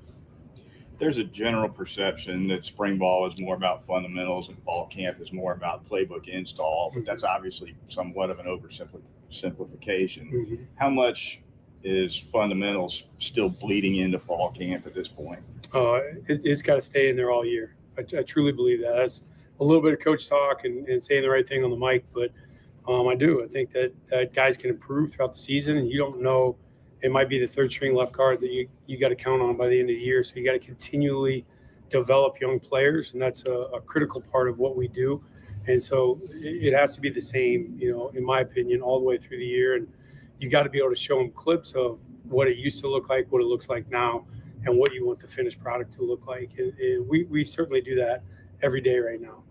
There's a general perception that spring ball is more about fundamentals and fall camp is more about playbook install, but that's obviously somewhat of an oversimplification. Mm-hmm. How much is fundamentals still bleeding into fall camp at this point? It's got to stay in there all year. I truly believe that. That's a little bit of coach talk and saying the right thing on the mic, but I do. I think that guys can improve throughout the season, and you don't know. It might be the third string left guard that you got to count on by the end of the year. So you got to continually develop young players, and that's a critical part of what we do. And so it has to be the same, in my opinion, all the way through the year. And you got to be able to show them clips of what it used to look like, what it looks like now, and what you want the finished product to look like. And we certainly do that every day right now.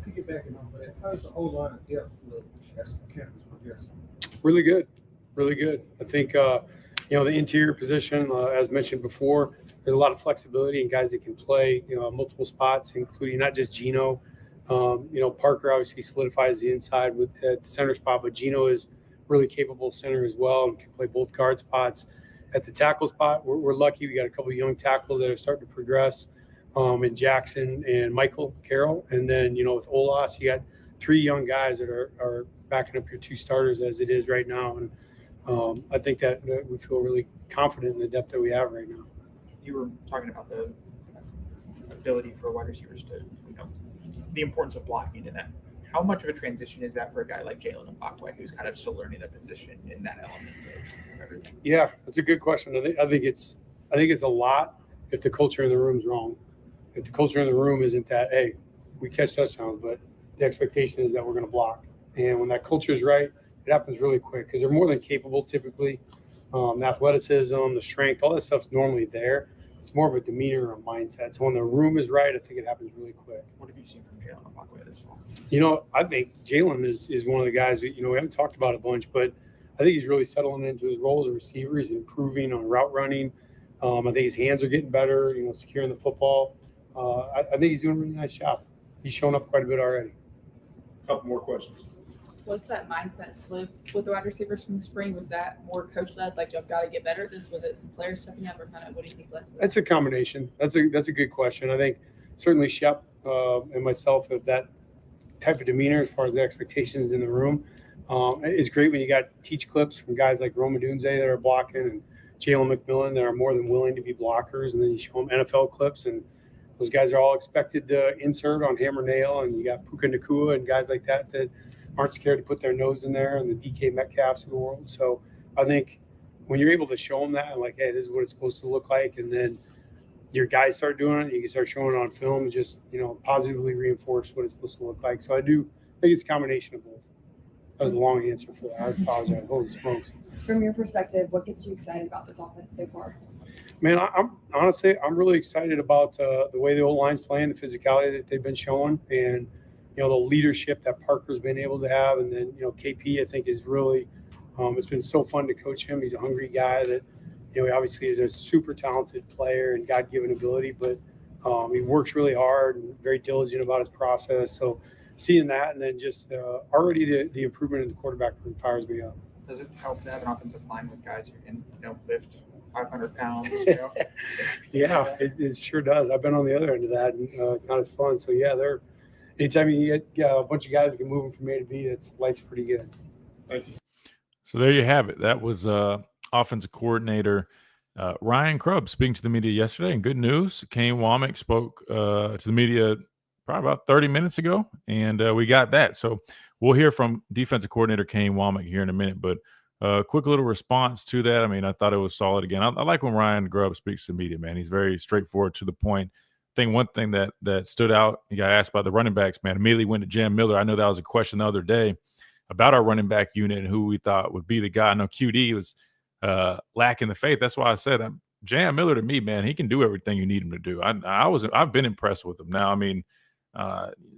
Piggybacking off of that, how's the whole line of depth look as campus progresses? Really good. Really good. I think, the interior position, as mentioned before, there's a lot of flexibility and guys that can play, multiple spots, including not just Gino. Parker obviously solidifies the inside at the center spot, but Gino is really capable center as well and can play both guard spots. At the tackle spot, we're lucky. We got a couple of young tackles that are starting to progress, in Jackson and Michael Carroll. And then, with Olas, you got 3 young guys that are backing up your 2 starters as it is right now. And I think that we feel really confident in the depth that we have right now. You were talking about the ability for wide receivers to, the importance of blocking in that. How much of a transition is that for a guy like Jalen Mbakwe, who's kind of still learning the position in that element of everything? Yeah, that's a good question. I think it's a lot if the culture in the room's wrong. If the culture in the room isn't that, hey, we catch touchdowns, but the expectation is that we're going to block. And when that culture is right, it happens really quick because they're more than capable typically. The athleticism, the strength, all that stuff's normally there. It's more of a demeanor or a mindset. So when the room is right, I think it happens really quick. What have you seen from Jalen Mbakwe this fall? I think Jalen is one of the guys we haven't talked about a bunch, but I think he's really settling into his role as a receiver. He's improving on route running. I think his hands are getting better, securing the football. I think he's doing a really nice job. He's shown up quite a bit already. A couple more questions. Was that mindset flip with the wide receivers from the spring? Was that more coach-led, like you've got to get better at this? Was it some players stepping up, or kind of what do you think led to that? That's a combination. That's a good question. I think certainly Shep and myself have that type of demeanor as far as the expectations in the room. It's great when you got teach clips from guys like Roma Dunze that are blocking and Jalen McMillan that are more than willing to be blockers, and then you show them NFL clips, and those guys are all expected to insert on hammer nail, and you got Puka Nacua and guys like that aren't scared to put their nose in there, and the DK Metcalfs of the world. So I think when you're able to show them that, like, hey, this is what it's supposed to look like, and then your guys start doing it, you can start showing it on film and just, positively reinforce what it's supposed to look like. So I do think it's a combination of both. That was a long answer for that. I apologize. Holy smokes. From your perspective, what gets you excited about this offense so far? Man, I'm really excited about the way the old line's playing, the physicality that they've been showing, and the leadership that Parker's been able to have, and then KP I think is really. It's been so fun to coach him. He's a hungry guy that he obviously is a super talented player and God-given ability, but he works really hard and very diligent about his process. So seeing that, and then just already the improvement in the quarterback room fires me up. Does it help to have an offensive line with guys who can lift 500 pounds? Yeah, it sure does. I've been on the other end of that, and it's not as fun. So yeah, anytime you get a bunch of guys that can move them from A to B, life's pretty good. Thank you. So there you have it. That was offensive coordinator Ryan Krubb speaking to the media yesterday. And good news, Kane Womack spoke to the media probably about 30 minutes ago, and we got that. So we'll hear from defensive coordinator Kane Womack here in a minute. But quick little response to that. I mean, I thought it was solid again. I like when Ryan Grubb speaks to media, man. He's very straightforward to the point. I think one thing that stood out, you got asked about the running backs, man. Immediately went to Jam Miller. I know that was a question the other day about our running back unit and who we thought would be the guy. I know QD was lacking the faith. That's why I said Jam Miller to me, man, he can do everything you need him to do. I've been impressed with him. Now, I mean,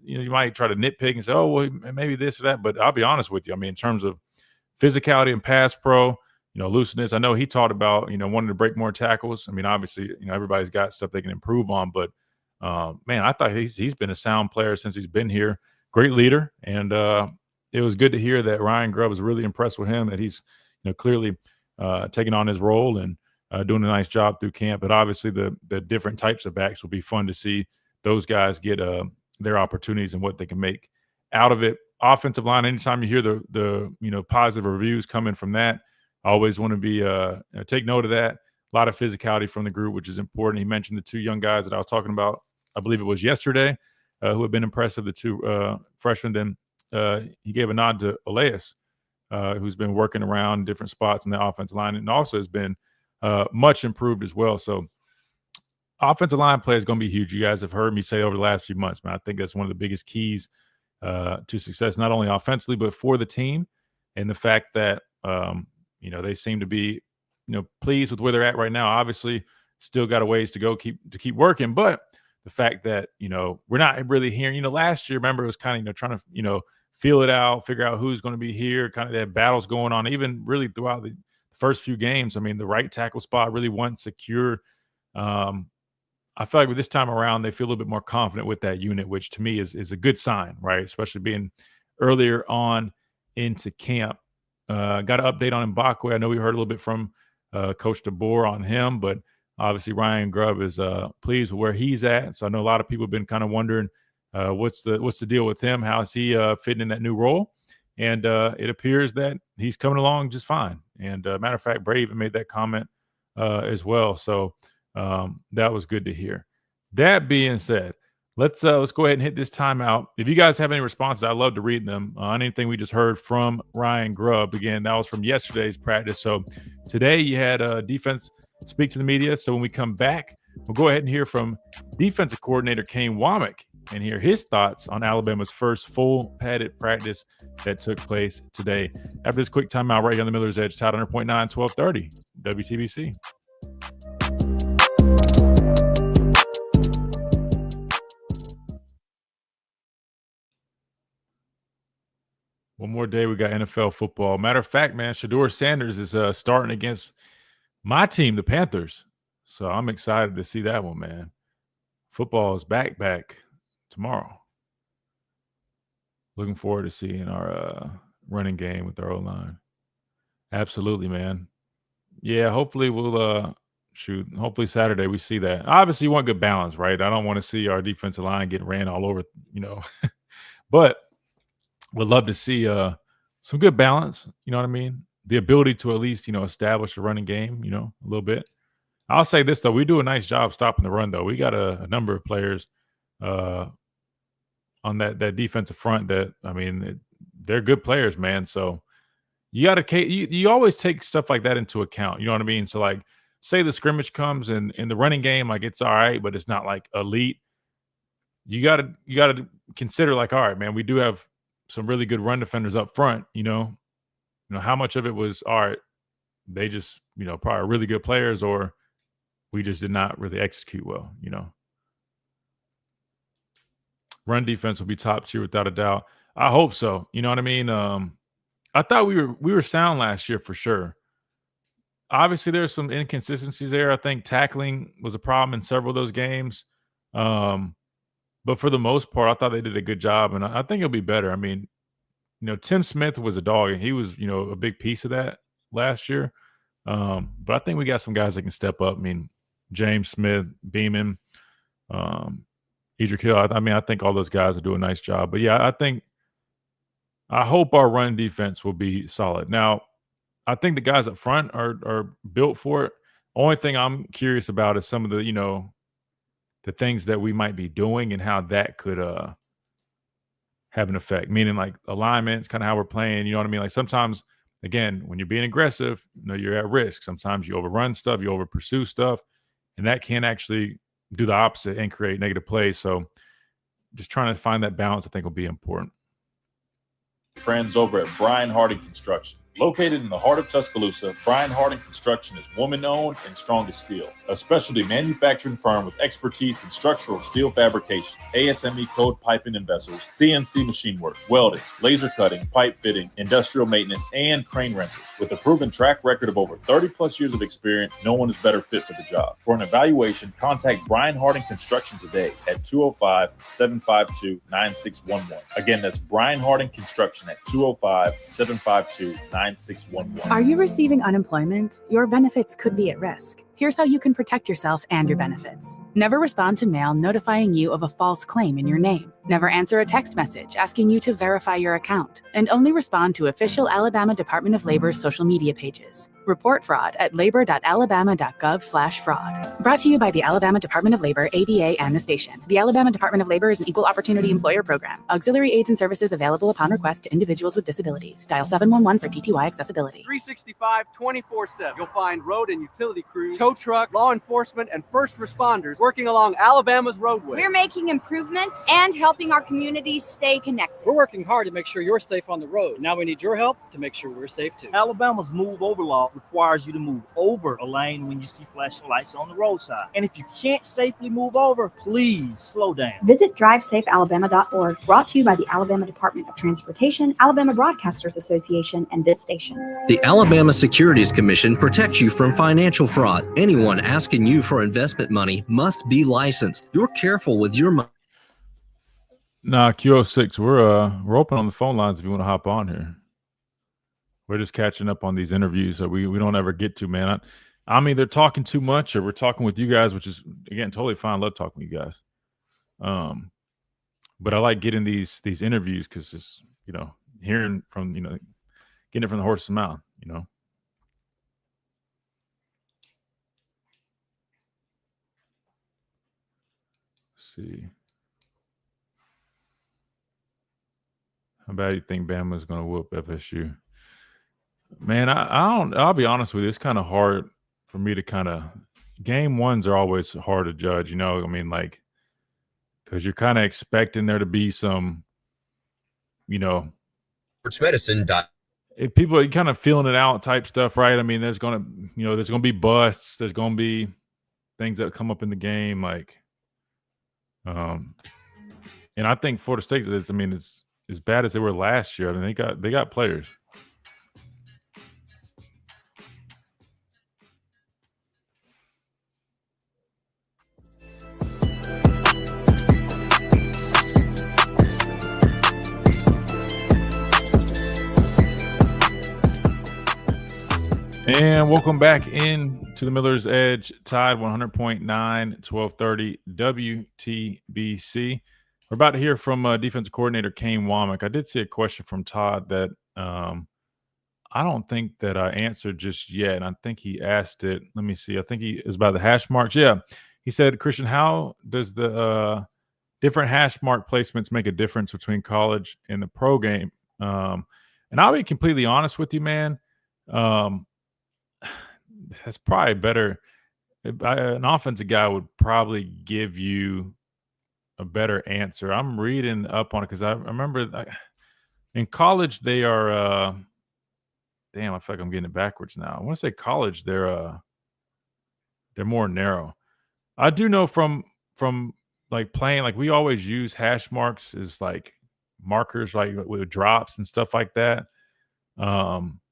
you might try to nitpick and say, oh, well, maybe this or that, but I'll be honest with you. I mean, in terms of physicality and pass pro, looseness. I know he talked about, wanting to break more tackles. I mean, obviously, everybody's got stuff they can improve on, but man, I thought he's been a sound player since he's been here. Great leader, and it was good to hear that Ryan Grubb was really impressed with him. That he's clearly taking on his role and doing a nice job through camp. But obviously, the different types of backs will be fun to see those guys get their opportunities and what they can make out of it. Offensive line. Anytime you hear the positive reviews coming from that, I always want to be take note of that. A lot of physicality from the group, which is important. He mentioned the 2 young guys that I was talking about. I believe it was yesterday, who have been impressive. The 2 freshmen. Then he gave a nod to Elias, who's been working around different spots in the offensive line and also has been much improved as well. So offensive line play is going to be huge. You guys have heard me say over the last few months, man. I think that's one of the biggest keys to success, not only offensively, but for the team. And the fact that, they seem to be, pleased with where they're at right now. Obviously, still got a ways to go, keep working. But the fact that, we're not really hearing, last year, remember, it was kind of, trying to, feel it out, figure out who's going to be here, kind of that battles going on, even really throughout the first few games. I mean, the right tackle spot really wasn't secure. I feel like with this time around, they feel a little bit more confident with that unit, which to me is a good sign, right? Especially being earlier on into camp. Got an update on Mbakwe. I know we heard a little bit from Coach DeBoer on him, but obviously Ryan Grubb is pleased with where he's at. So I know a lot of people have been kind of wondering what's the deal with him? How is he fitting in that new role? And it appears that he's coming along just fine. And matter of fact, Bray even made that comment as well. So that was good to hear. That being said, let's go ahead and hit this timeout. If you guys have any responses, I'd love to read them on anything we just heard from Ryan Grubb. Again, that was from yesterday's practice. So today you had defense speak to the media. So when we come back, we'll go ahead and hear from defensive coordinator Kane Womack and hear his thoughts on Alabama's first full padded practice that took place today. After this quick timeout right here on the Miller's Edge, Tide 100.9, 1230, WTBC. One more day, we got NFL football. Matter of fact, man, Shedeur Sanders is starting against my team, the Panthers. So I'm excited to see that one, man. Football is back tomorrow. Looking forward to seeing our running game with our O-line. Absolutely, man. Yeah, hopefully we'll hopefully Saturday we see that. Obviously, you want good balance, right? I don't want to see our defensive line get ran all over, but would love to see some good balance, you know what I mean? The ability to at least, establish a running game, a little bit. I'll say this, though. We do a nice job stopping the run, though. We got a number of players on that defensive front that, I mean, they're good players, man. So you got to you always take stuff like that into account. You know what I mean? So, like, say the scrimmage comes and in the running game, like, it's all right, but it's not, like, elite. You got to consider, like, all right, man, we do have some really good run defenders up front, how much of it was, all right, they just, probably really good players, or we just did not really execute well, Run defense will be top tier without a doubt. I hope so. You know what I mean? I thought we were sound last year for sure. Obviously, there's some inconsistencies there. I think tackling was a problem in several of those games. But for the most part, I thought they did a good job, and I think it'll be better. I mean, Tim Smith was a dog, and he was, a big piece of that last year. But I think we got some guys that can step up. I mean, James Smith, Beeman, Edric Hill. I think all those guys will do a nice job. But, yeah, I hope our run defense will be solid. Now, I think the guys up front are built for it. Only thing I'm curious about is some of the, the things that we might be doing and how that could have an effect, meaning like alignments, kind of how we're playing. You know what I mean? Like sometimes again, when you're being aggressive, you're at risk. Sometimes you overrun stuff, you over pursue stuff, and that can actually do the opposite and create negative plays. So just trying to find that balance, I think, will be important. Friends over at Brian Harding Construction. Located in the heart of Tuscaloosa, Brian Harding Construction is woman-owned and strong as steel. A specialty manufacturing firm with expertise in structural steel fabrication, ASME code piping and vessels, CNC machine work, welding, laser cutting, pipe fitting, industrial maintenance, and crane rentals. With a proven track record of over 30-plus years of experience, no one is better fit for the job. For an evaluation, contact Brian Harding Construction today at 205-752-9611. Again, that's Brian Harding Construction at 205-752-9611. Are you receiving unemployment? Your benefits could be at risk. Here's how you can protect yourself and your benefits. Never respond to mail notifying you of a false claim in your name. Never answer a text message asking you to verify your account. And only respond to official Alabama Department of Labor's social media pages. Report fraud at labor.alabama.gov/fraud. Brought to you by the Alabama Department of Labor, ABA, and the station. The Alabama Department of Labor is an equal opportunity employer program. Auxiliary aids and services available upon request to individuals with disabilities. Dial 711 for TTY accessibility. 365, 24/7. You'll find road and utility crews, tow truck, law enforcement, and first responders working along Alabama's roadway. We're making improvements and helping our communities stay connected. We're working hard to make sure you're safe on the road. Now we need your help to make sure we're safe too. Alabama's move over law requires you to move over a lane when you see flashing lights on the roadside. And if you can't safely move over, please slow down. Visit drivesafealabama.org, brought to you by the Alabama Department of Transportation, Alabama Broadcasters Association, and this station. The Alabama Securities Commission protects you from financial fraud. Anyone asking you for investment money must be licensed. You're careful with your money. Nah, Q06, we're open on the phone lines if you want to hop on here. We're just catching up on these interviews that we don't ever get to, man. I'm either talking too much or we're talking with you guys, which is, again, totally fine. Love talking with you guys. But I like getting these interviews because it's, hearing from, getting it from the horse's mouth, Let's see. How bad do you think Bama's going to whoop FSU? Man, I'll be honest with you. It's kind of hard for me to game ones are always hard to judge, because you're kind of expecting there to be some, Sports medicine. If people are kind of feeling it out type stuff, right? I mean, there's going to be busts. There's going to be things that come up in the game. And I think Florida State is, it's as bad as they were last year. They got players. And welcome back in to the Miller's Edge, Tide 100.9, 1230 WTBC. We're about to hear from defensive coordinator Kane Womack. I did see a question from Todd that I don't think that I answered just yet, and I think he asked it. Let me see. I think he is about the hash marks. Yeah. He said, Christian, how does the different hash mark placements make a difference between college and the pro game? And I'll be completely honest with you, man. That's probably better. An offensive guy would probably give you a better answer. I'm reading up on it because I remember in college they are damn, I feel like I'm getting it backwards now. I want to say college they're more narrow. I do know from playing, we always use hash marks as markers with drops and stuff like that.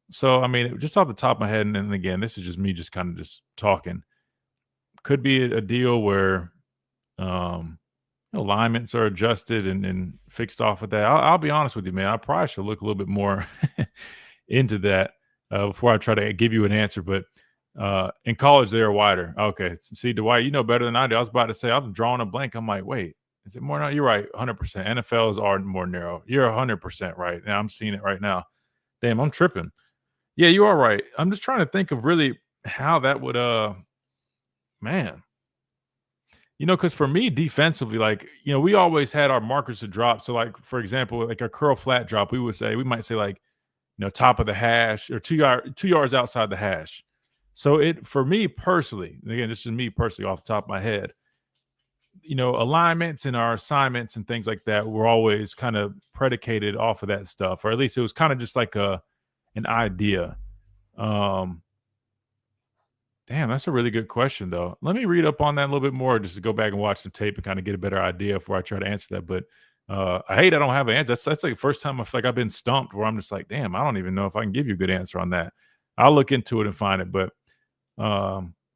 So just off the top of my head, and again, this is just me just kind of just talking. Could be a deal where alignments are adjusted and fixed off of that. I'll be honest with you, man. I probably should look a little bit more into that before I try to give you an answer. But in college, they are wider. Okay. See, Dwight, you know better than I do. I was about to say, I'm drawing a blank. I'm like, wait, is it more now? You're right, 100%. NFLs are more narrow. You're 100% right. Now I'm seeing it right now. Damn, I'm tripping. Yeah, you are right. I'm just trying to think of really how that would, man. Because for me, defensively, we always had our markers to drop. So, for example, a curl flat drop, we might say top of the hash or 2 yards outside the hash. So for me personally, again, this is me personally off the top of my head, alignments and our assignments and things like that were always kind of predicated off of that stuff, or at least it was kind of just like an idea. Damn, that's a really good question, though. Let me read up on that a little bit more just to go back and watch the tape and kind of get a better idea before I try to answer that. But I don't have an answer. That's like the first time I feel like I've been stumped where I'm just like, damn, I don't even know if I can give you a good answer on that. I'll look into it and find it. But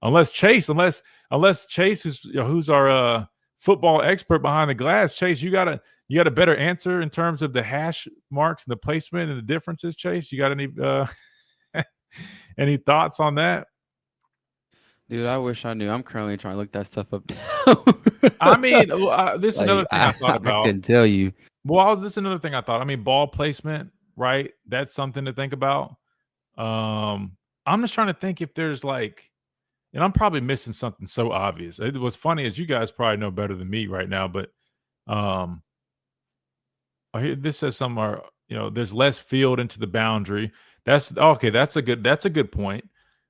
unless Chase, who's our football expert behind the glass, Chase, you got a better answer in terms of the hash marks and the placement and the differences, Chase? You got any any thoughts on that? Dude, I wish I knew. I'm currently trying to look that stuff up. I mean, this is another thing I thought about. I can tell you. Well, this is another thing I thought. I mean, ball placement, right? That's something to think about. I'm just trying to think if there's and I'm probably missing something so obvious. What's funny is you guys probably know better than me right now, but this says somewhere, there's less field into the boundary. That's okay. That's a good point,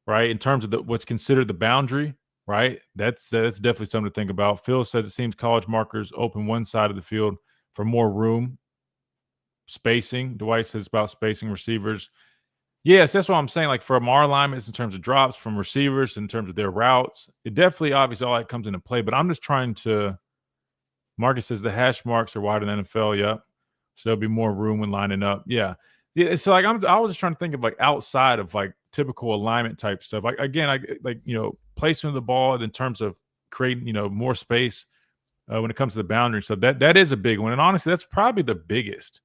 right? In terms of what's considered the boundary, right? That's definitely something to think about. Phil says it seems college markers open one side of the field for more room, spacing. Dwight says about spacing receivers. Yes, that's what I'm saying. Like from our alignments in terms of drops from receivers, in terms of their routes, it definitely obviously all that comes into play. But I'm just trying to. Marcus says the hash marks are wider than NFL. Yep. So there'll be more room when lining up. Yeah. So I was just trying to think of outside of typical alignment type stuff. Placement of the ball in terms of creating more space when it comes to the boundary. So that is a big one, and honestly, that's probably the biggest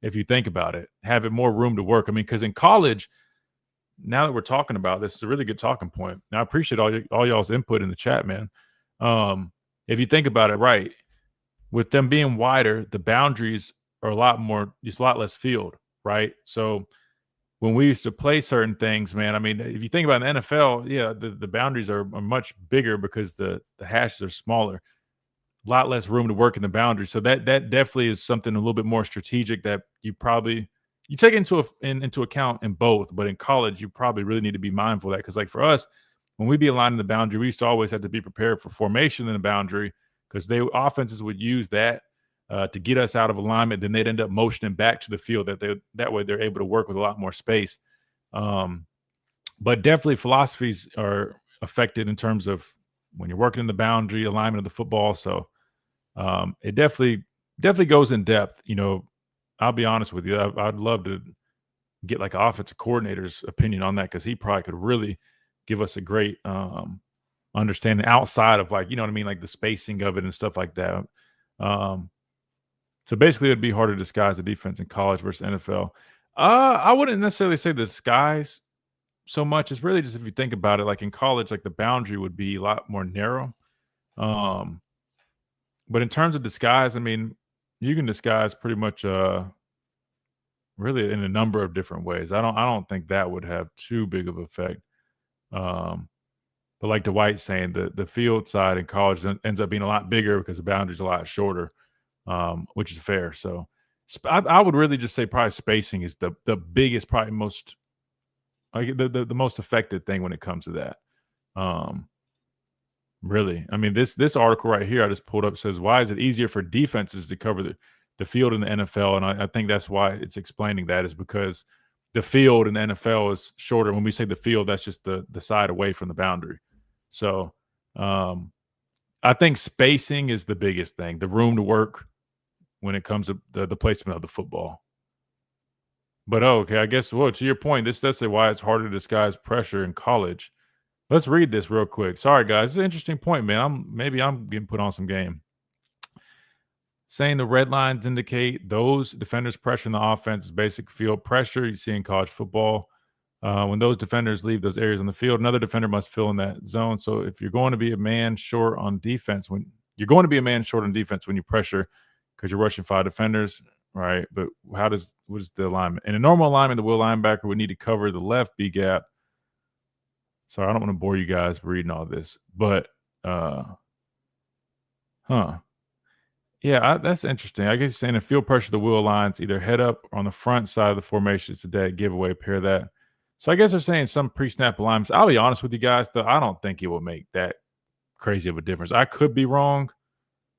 if you think about it. Having more room to work. I mean, because in college, now that we're talking about this, it's a really good talking point. Now I appreciate all y'all's input in the chat, man. If you think about it, right, with them being wider, the boundaries are a lot less field. Right. So when we used to play certain things, man, I mean, if you think about the NFL, yeah, the boundaries are much bigger because the hashes are smaller, a lot less room to work in the boundary. So that definitely is something a little bit more strategic that you take into account in both. But in college, you probably really need to be mindful of that. Because for us, when we be aligning the boundary, we used to always have to be prepared for formation in the boundary because offenses would use that to get us out of alignment. Then they'd end up motioning back to the field that way they're able to work with a lot more space. But definitely philosophies are affected in terms of when you're working in the boundary alignment of the football. So it definitely goes in depth. I'll be honest with you. I'd love to get an offensive coordinator's opinion on that because he probably could really give us a great understanding outside of the spacing of it and stuff like that. So basically, it'd be hard to disguise the defense in college versus NFL. I wouldn't necessarily say the disguise so much. It's really just if you think about it, in college, the boundary would be a lot more narrow. But in terms of disguise, I mean, you can disguise pretty much really in a number of different ways. I don't think that would have too big of an effect. But like Dwight saying, the field side in college ends up being a lot bigger because the boundary's a lot shorter. Which is fair. So I would really just say probably spacing is the biggest, probably most the most effective thing when it comes to that. Really, I mean this article right here I just pulled up says why is it easier for defenses to cover the field in the NFL, and I think that's why it's explaining that is because the field in the NFL is shorter. When we say the field, that's just the side away from the boundary. So I think spacing is the biggest thing, the room to work when it comes to the placement of the football. But okay, I guess, to your point, this does say why it's harder to disguise pressure in college. Let's read this real quick. Sorry, guys. It's an interesting point, man. Maybe I'm getting put on some game. Saying the red lines indicate those defenders pressuring the offense is basic field pressure you see in college football. When those defenders leave those areas on the field, another defender must fill in that zone. So if you're going to be a man short on defense, when you pressure because you're rushing 5 defenders, right? But what is the alignment? In a normal alignment, the will linebacker would need to cover the left B gap. Sorry, I don't want to bore you guys reading all this, but Yeah, that's interesting. I guess you're saying if field pressure, the wheel lines either head up or on the front side of the formation. It's a dead giveaway. Pair that. So I guess they're saying some pre-snap alignments. I'll be honest with you guys, though. I don't think it will make that crazy of a difference. I could be wrong,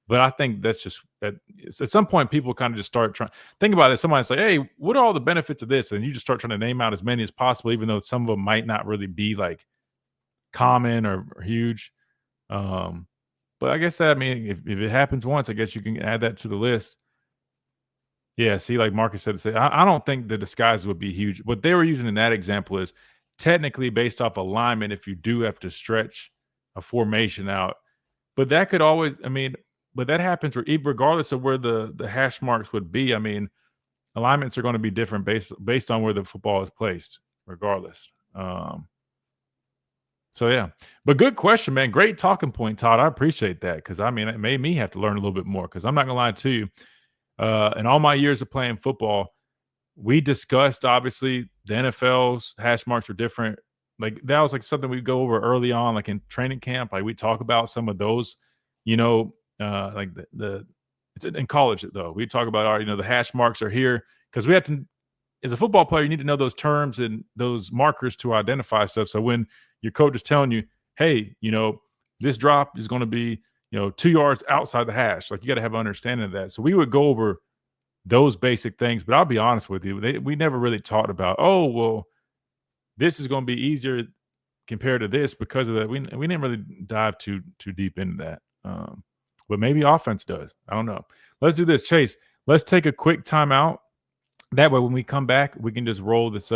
but I think that's just at some point people kind of just start trying. Think about it. Somebody's like, "Hey, what are all the benefits of this?" And you just start trying to name out as many as possible, even though some of them might not really be like common or huge. But I guess that, I mean, if it happens once, I guess you can add that to the list. Yeah, see, like Marcus said, I don't think the disguise would be huge. What they were using in that example is technically based off alignment if you do have to stretch a formation out. But that could always, I mean, but that happens regardless of where the hash marks would be. I mean, alignments are going to be different based on where the football is placed, regardless. So yeah, but good question, man. Great talking point, Todd. I appreciate that because I mean, it made me have to learn a little bit more. Because I'm not gonna lie to you, in all my years of playing football, we discussed obviously the NFL's hash marks are different. Like that was like something we go over early on, like in training camp. Like we talk about some of those, like it's in college though. We talk about our, the hash marks are here because we have to. As a football player, you need to know those terms and those markers to identify stuff. So when your coach is telling you, hey, this drop is going to be, 2 yards outside the hash, like you got to have an understanding of that. So we would go over those basic things. But I'll be honest with you, we never really talked about, oh, well, this is going to be easier compared to this because of that. We didn't really dive too deep into that. But maybe offense does. I don't know. Let's do this, Chase. Let's take a quick timeout. That way, when we come back, we can just roll this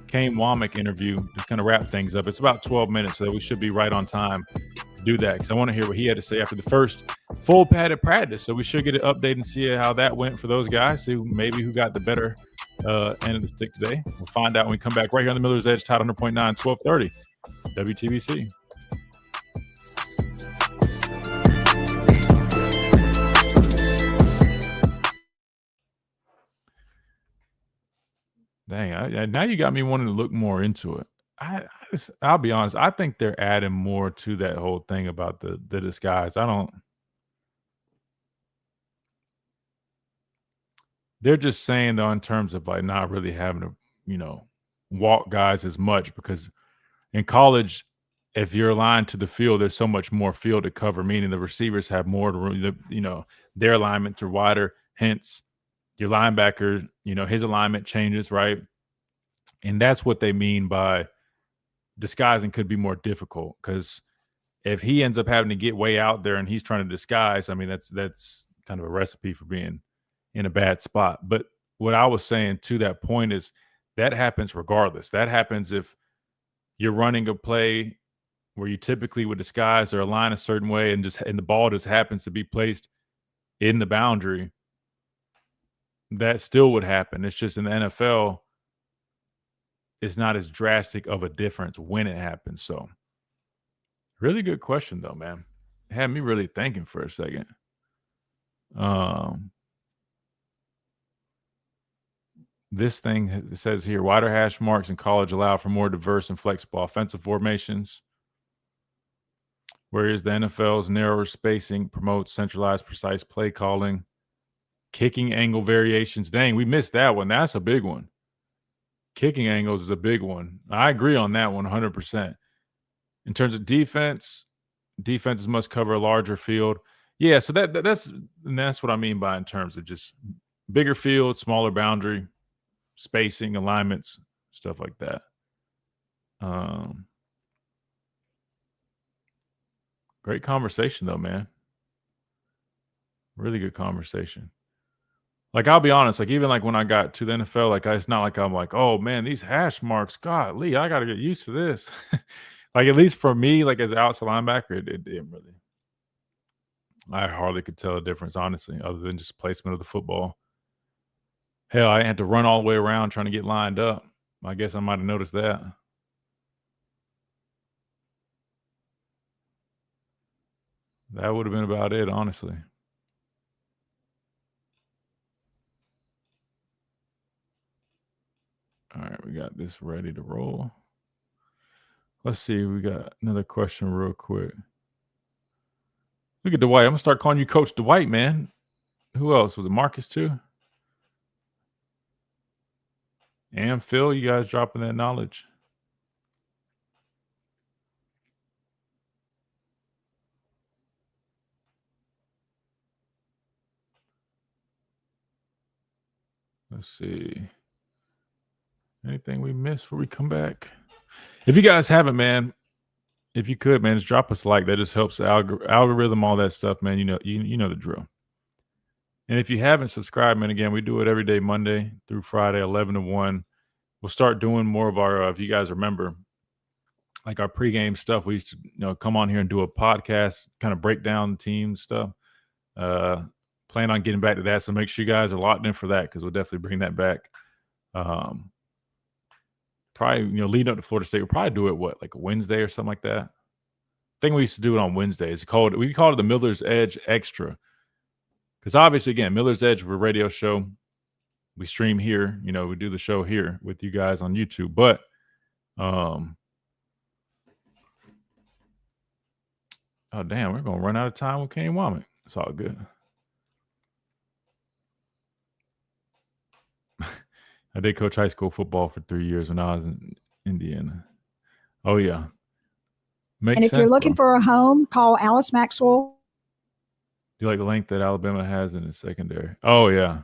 Kane Womack interview to kind of wrap things up. It's about 12 minutes, so we should be right on time to do that because I want to hear what he had to say after the first full padded practice. So we should get an update and see how that went for those guys, see who got the better end of the stick today. We'll find out when we come back right here on the Miller's Edge, Tide 100.9, 1230, WTBC. Dang, now you got me wanting to look more into it. I'll be honest. I think they're adding more to that whole thing about the disguise. They're just saying though, in terms of like not really having to, walk guys as much because in college, if you're aligned to the field, there's so much more field to cover, meaning the receivers have more to, their alignments are wider. Hence, your linebacker, his alignment changes, right? And that's what they mean by disguising could be more difficult because if he ends up having to get way out there and he's trying to disguise, I mean, that's kind of a recipe for being in a bad spot. But what I was saying to that point is that happens regardless. That happens if you're running a play where you typically would disguise or align a certain way and the ball just happens to be placed in the boundary. That still would happen. It's just in the NFL, it's not as drastic of a difference when it happens. So, really good question, though, man. It had me really thinking for a second. This thing says here, wider hash marks in college allow for more diverse and flexible offensive formations, whereas the NFL's narrower spacing promotes centralized, precise play calling. Kicking angle variations. Dang, we missed that one. That's a big one. Kicking angles is a big one. I agree on that one 100%. In terms of defenses must cover a larger field. Yeah, so that's what I mean by in terms of just bigger field, smaller boundary, spacing, alignments, stuff like that. Great conversation though, man. Really good conversation. Like, I'll be honest, like, even, like, when I got to the NFL, like, it's not like I'm like, "Oh, man, these hash marks, golly, I gotta get used to this." Like, at least for me, like, as an outside linebacker, it didn't really I hardly could tell a difference, honestly, other than just placement of the football. Hell, I had to run all the way around trying to get lined up. I guess I might have noticed that. That would have been about it, honestly. All right, we got this ready to roll. Let's see. We got another question real quick. Look at Dwight. I'm going to start calling you Coach Dwight, man. who else? Was it Marcus too? And Phil, you guys dropping that knowledge. Let's see. Anything we missed before we come back? If you guys haven't, man, if you could, man, just drop us a like. That just helps the algorithm, all that stuff, man. You know the drill. And if you haven't subscribed, man, again, we do it every day, Monday through Friday, 11 to 1. We'll start doing more of our, if you guys remember, like our pregame stuff. We used to, come on here and do a podcast, kind of break down the team stuff. Plan on getting back to that. So make sure you guys are locked in for that, because we'll definitely bring that back. Probably, leading up to Florida State, we'll probably do it, like a Wednesday or something like that. I think we used to do it on Wednesdays. We called it the Miller's Edge Extra. Because obviously, again, Miller's Edge, we're a radio show. We stream here. We do the show here with you guys on YouTube. But oh, damn, we're going to run out of time with Kane Womack. It's all good. I did coach high school football for 3 years when I was in Indiana. Oh, yeah. Makes and if sense, you're looking bro. for a home, call Alice Maxwell. Do you like the length that Alabama has in its secondary? Oh, yeah.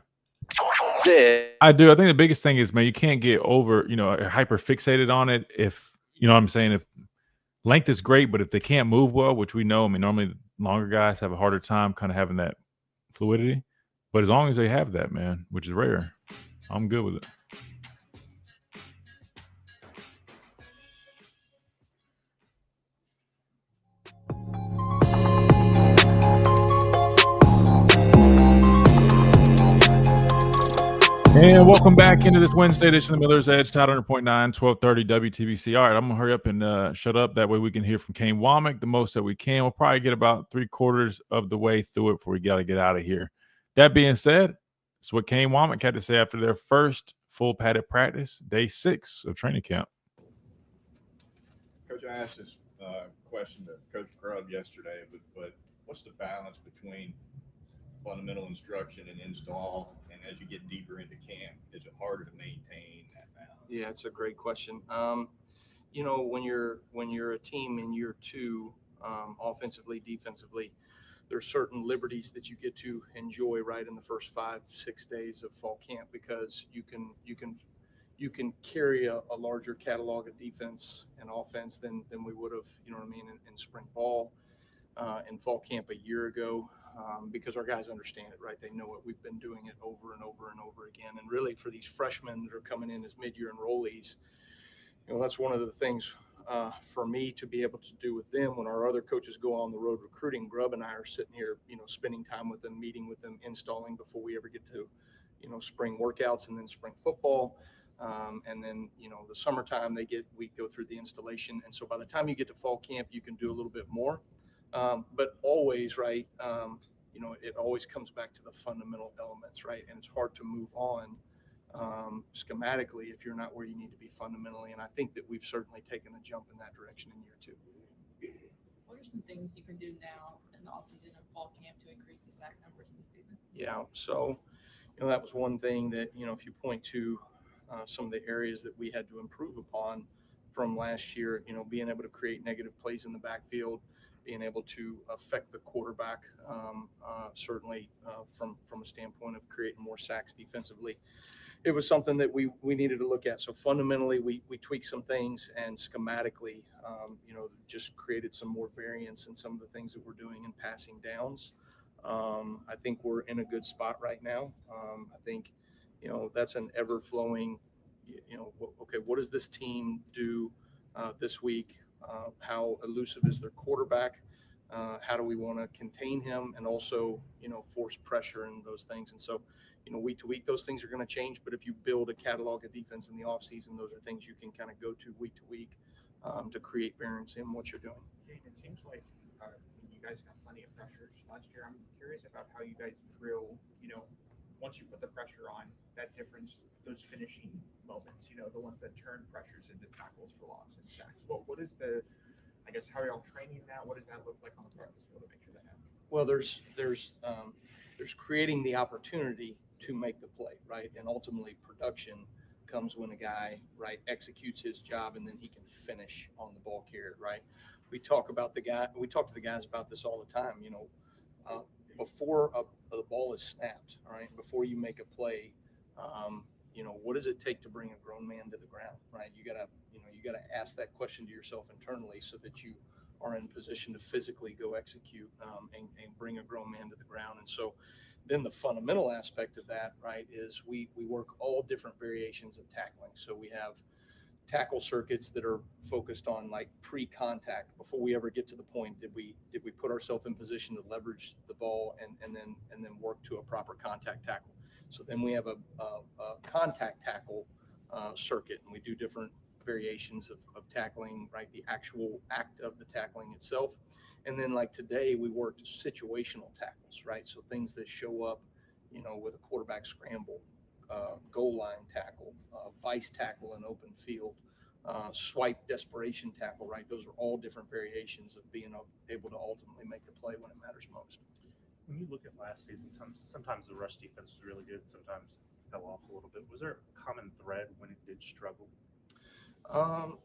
I do. I think the biggest thing is, man, you can't get over, hyper fixated on it. If, what I'm saying, if length is great, but if they can't move well, which we know, normally longer guys have a harder time kind of having that fluidity. But as long as they have that, man, which is rare, I'm good with it. And welcome back into this Wednesday edition of Miller's Edge, Tide 100.9, 1230 WTBC. All right, I'm going to hurry up and shut up. That way we can hear from Kane Womack the most that we can. We'll probably get about 3/4 of the way through it before we got to get out of here. That being said, it's what Kane Womack had to say after their first full padded practice, day 6 of training camp. Coach, I asked this question to Coach Grubb yesterday, but what's the balance between fundamental instruction and install, and as you get deeper into camp, is it harder to maintain that balance? Yeah, it's a great question. When you're a team in year 2, offensively, defensively, there's certain liberties that you get to enjoy right in the first 5-6 days of fall camp, because you can carry a larger catalog of defense and offense than we would have, in spring ball, in fall camp a year ago. Because our guys understand it, right? They know it. We've been doing it over and over and over again. And really, for these freshmen that are coming in as mid-year enrollees, that's one of the things for me to be able to do with them when our other coaches go on the road recruiting. Grubb and I are sitting here, spending time with them, meeting with them, installing before we ever get to, spring workouts and then spring football. And then, the summertime we go through the installation. And so by the time you get to fall camp, you can do a little bit more. But always, right, it always comes back to the fundamental elements, right? And it's hard to move on schematically if you're not where you need to be fundamentally. And I think that we've certainly taken a jump in that direction in year 2. What are some things you can do now in the offseason and fall camp to increase the sack numbers this season? Yeah, so, that was one thing that, if you point to some of the areas that we had to improve upon from last year, being able to create negative plays in the backfield, being able to affect the quarterback, certainly from a standpoint of creating more sacks defensively. It was something that we needed to look at. So fundamentally, we tweaked some things, and schematically, just created some more variance in some of the things that we're doing in passing downs. I think we're in a good spot right now. I think, that's an ever-flowing, okay, what does this team do this week? How elusive is their quarterback? How do we want to contain him and also, force pressure and those things? And so, week to week, those things are going to change. But if you build a catalog of defense in the offseason, those are things you can kind of go to week to create variance in what you're doing. It seems like you guys got plenty of pressures last year. I'm curious about how you guys drill, once you put the pressure on, that difference, those finishing moments, the ones that turn pressures into tackles for loss and sacks. What is how are y'all training that? What does that look like on the practice field to make sure that happens? Well, there's there's creating the opportunity to make the play, right? And ultimately production comes when a guy, right, executes his job and then he can finish on the ball carrier, right? We talk to the guys about this all the time, you know, before the ball is snapped, all right, before you make a play, you know, what does it take to bring a grown man to the ground, right? You gotta ask that question to yourself internally so that you are in position to physically go execute and bring a grown man to the ground. And so then the fundamental aspect of that, right, is we work all different variations of tackling. So we have tackle circuits that are focused on like pre-contact before we ever get to the point. Did we put ourselves in position to leverage the ball and then work to a proper contact tackle? So then we have a contact tackle circuit, and we do different variations of tackling, right? The actual act of the tackling itself. And then like today we worked situational tackles, right? So things that show up, you know, with a quarterback scramble, goal line tackle, vice tackle in open field, swipe desperation tackle, right? Those are all different variations of being able to ultimately make the play when it matters most. When you look at last season, sometimes the rush defense was really good, sometimes it fell off a little bit. Was there a common thread when it did struggle?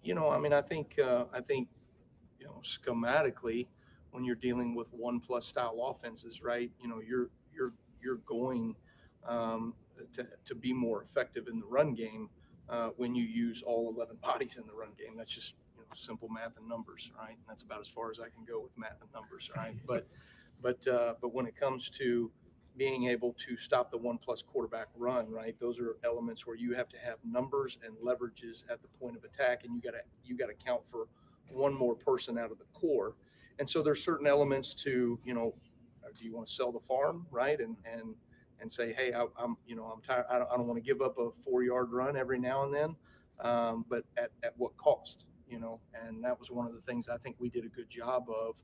You know, I mean, I think, you know, schematically, when you're dealing with 1+ style offenses, right, you know, you're going to be more effective in the run game when you use all 11 bodies in the run game. That's just, you know, simple math and numbers, right? And that's about as far as I can go with math and numbers, right? But when it comes to being able to stop the 1+ quarterback run, right, those are elements where you have to have numbers and leverages at the point of attack, and you got to count for one more person out of the core. And so there's certain elements to, you know, do you want to sell the farm, right? And say, hey, I'm tired. I don't want to give up a 4-yard run every now and then, but at what cost, you know? And that was one of the things I think we did a good job of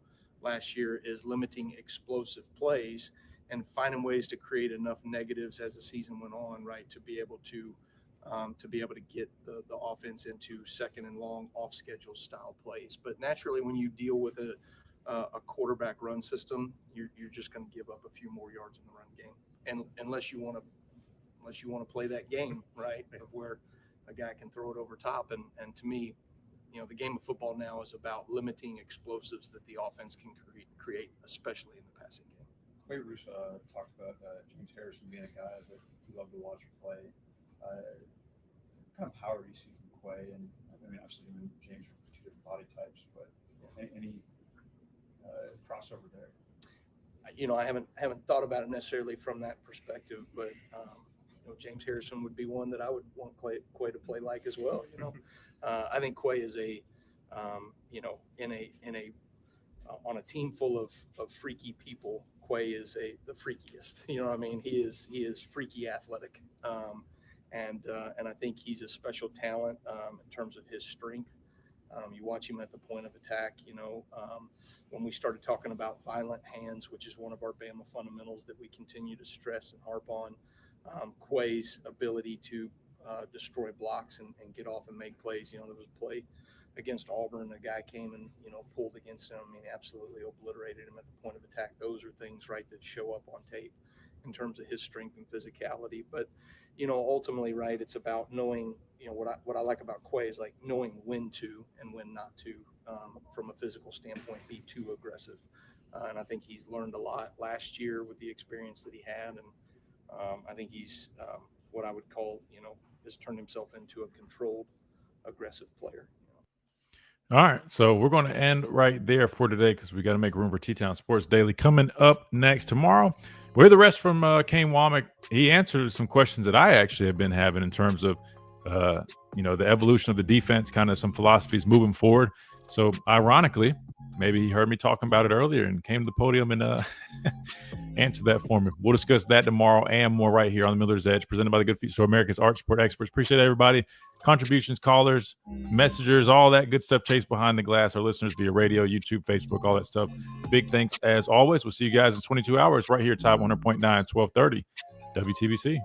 last year, is limiting explosive plays and finding ways to create enough negatives as the season went on, right, to be able to get the offense into second and long off schedule style plays. But naturally, when you deal with a quarterback run system, you're just going to give up a few more yards in the run game, and unless you want to play that game, right, of where a guy can throw it over top. And to me, you know, the game of football now is about limiting explosives that the offense can create, especially in the passing game. Clay Roos talked about James Harrison being a guy that you love to watch play. What kind of power do you see from Quay? And I mean, obviously him and James are 2 different body types, but any crossover there? You know, I haven't thought about it necessarily from that perspective, but you know, James Harrison would be one that I would want Quay to play like as well. You know, I think Quay is you know, on a team full of freaky people, Quay is the freakiest. You know what I mean? He is freaky athletic, and I think he's a special talent in terms of his strength. You watch him at the point of attack. You know, when we started talking about violent hands, which is one of our Bama fundamentals that we continue to stress and harp on, Quay's ability to destroy blocks and get off and make plays. You know, there was a play against Auburn, a guy came and, you know, pulled against him. I mean, absolutely obliterated him at the point of attack. Those are things, right, that show up on tape in terms of his strength and physicality. But, you know, ultimately, right, it's about knowing, you know, what I like about Quay is like knowing when to and when not to, from a physical standpoint, be too aggressive. And I think he's learned a lot last year with the experience that he had. And I think he's what I would call, you know, has turned himself into a controlled, aggressive player. All right, so we're going to end right there for today because we got to make room for T-Town Sports Daily. Coming up next tomorrow, we'll hear the rest from Kane Womack. He answered some questions that I actually have been having in terms of, you know, the evolution of the defense, kind of some philosophies moving forward. So ironically, maybe he heard me talking about it earlier and came to the podium and answered that for me. We'll discuss that tomorrow and more right here on the Miller's Edge, presented by the Good Feet Store, America's Art Sport Experts. Appreciate everybody. Contributions, callers, messengers, all that good stuff. Chase Behind the Glass, our listeners via radio, YouTube, Facebook, all that stuff. Big thanks as always. We'll see you guys in 22 hours right here, Top 100.9, 1230, WTBC.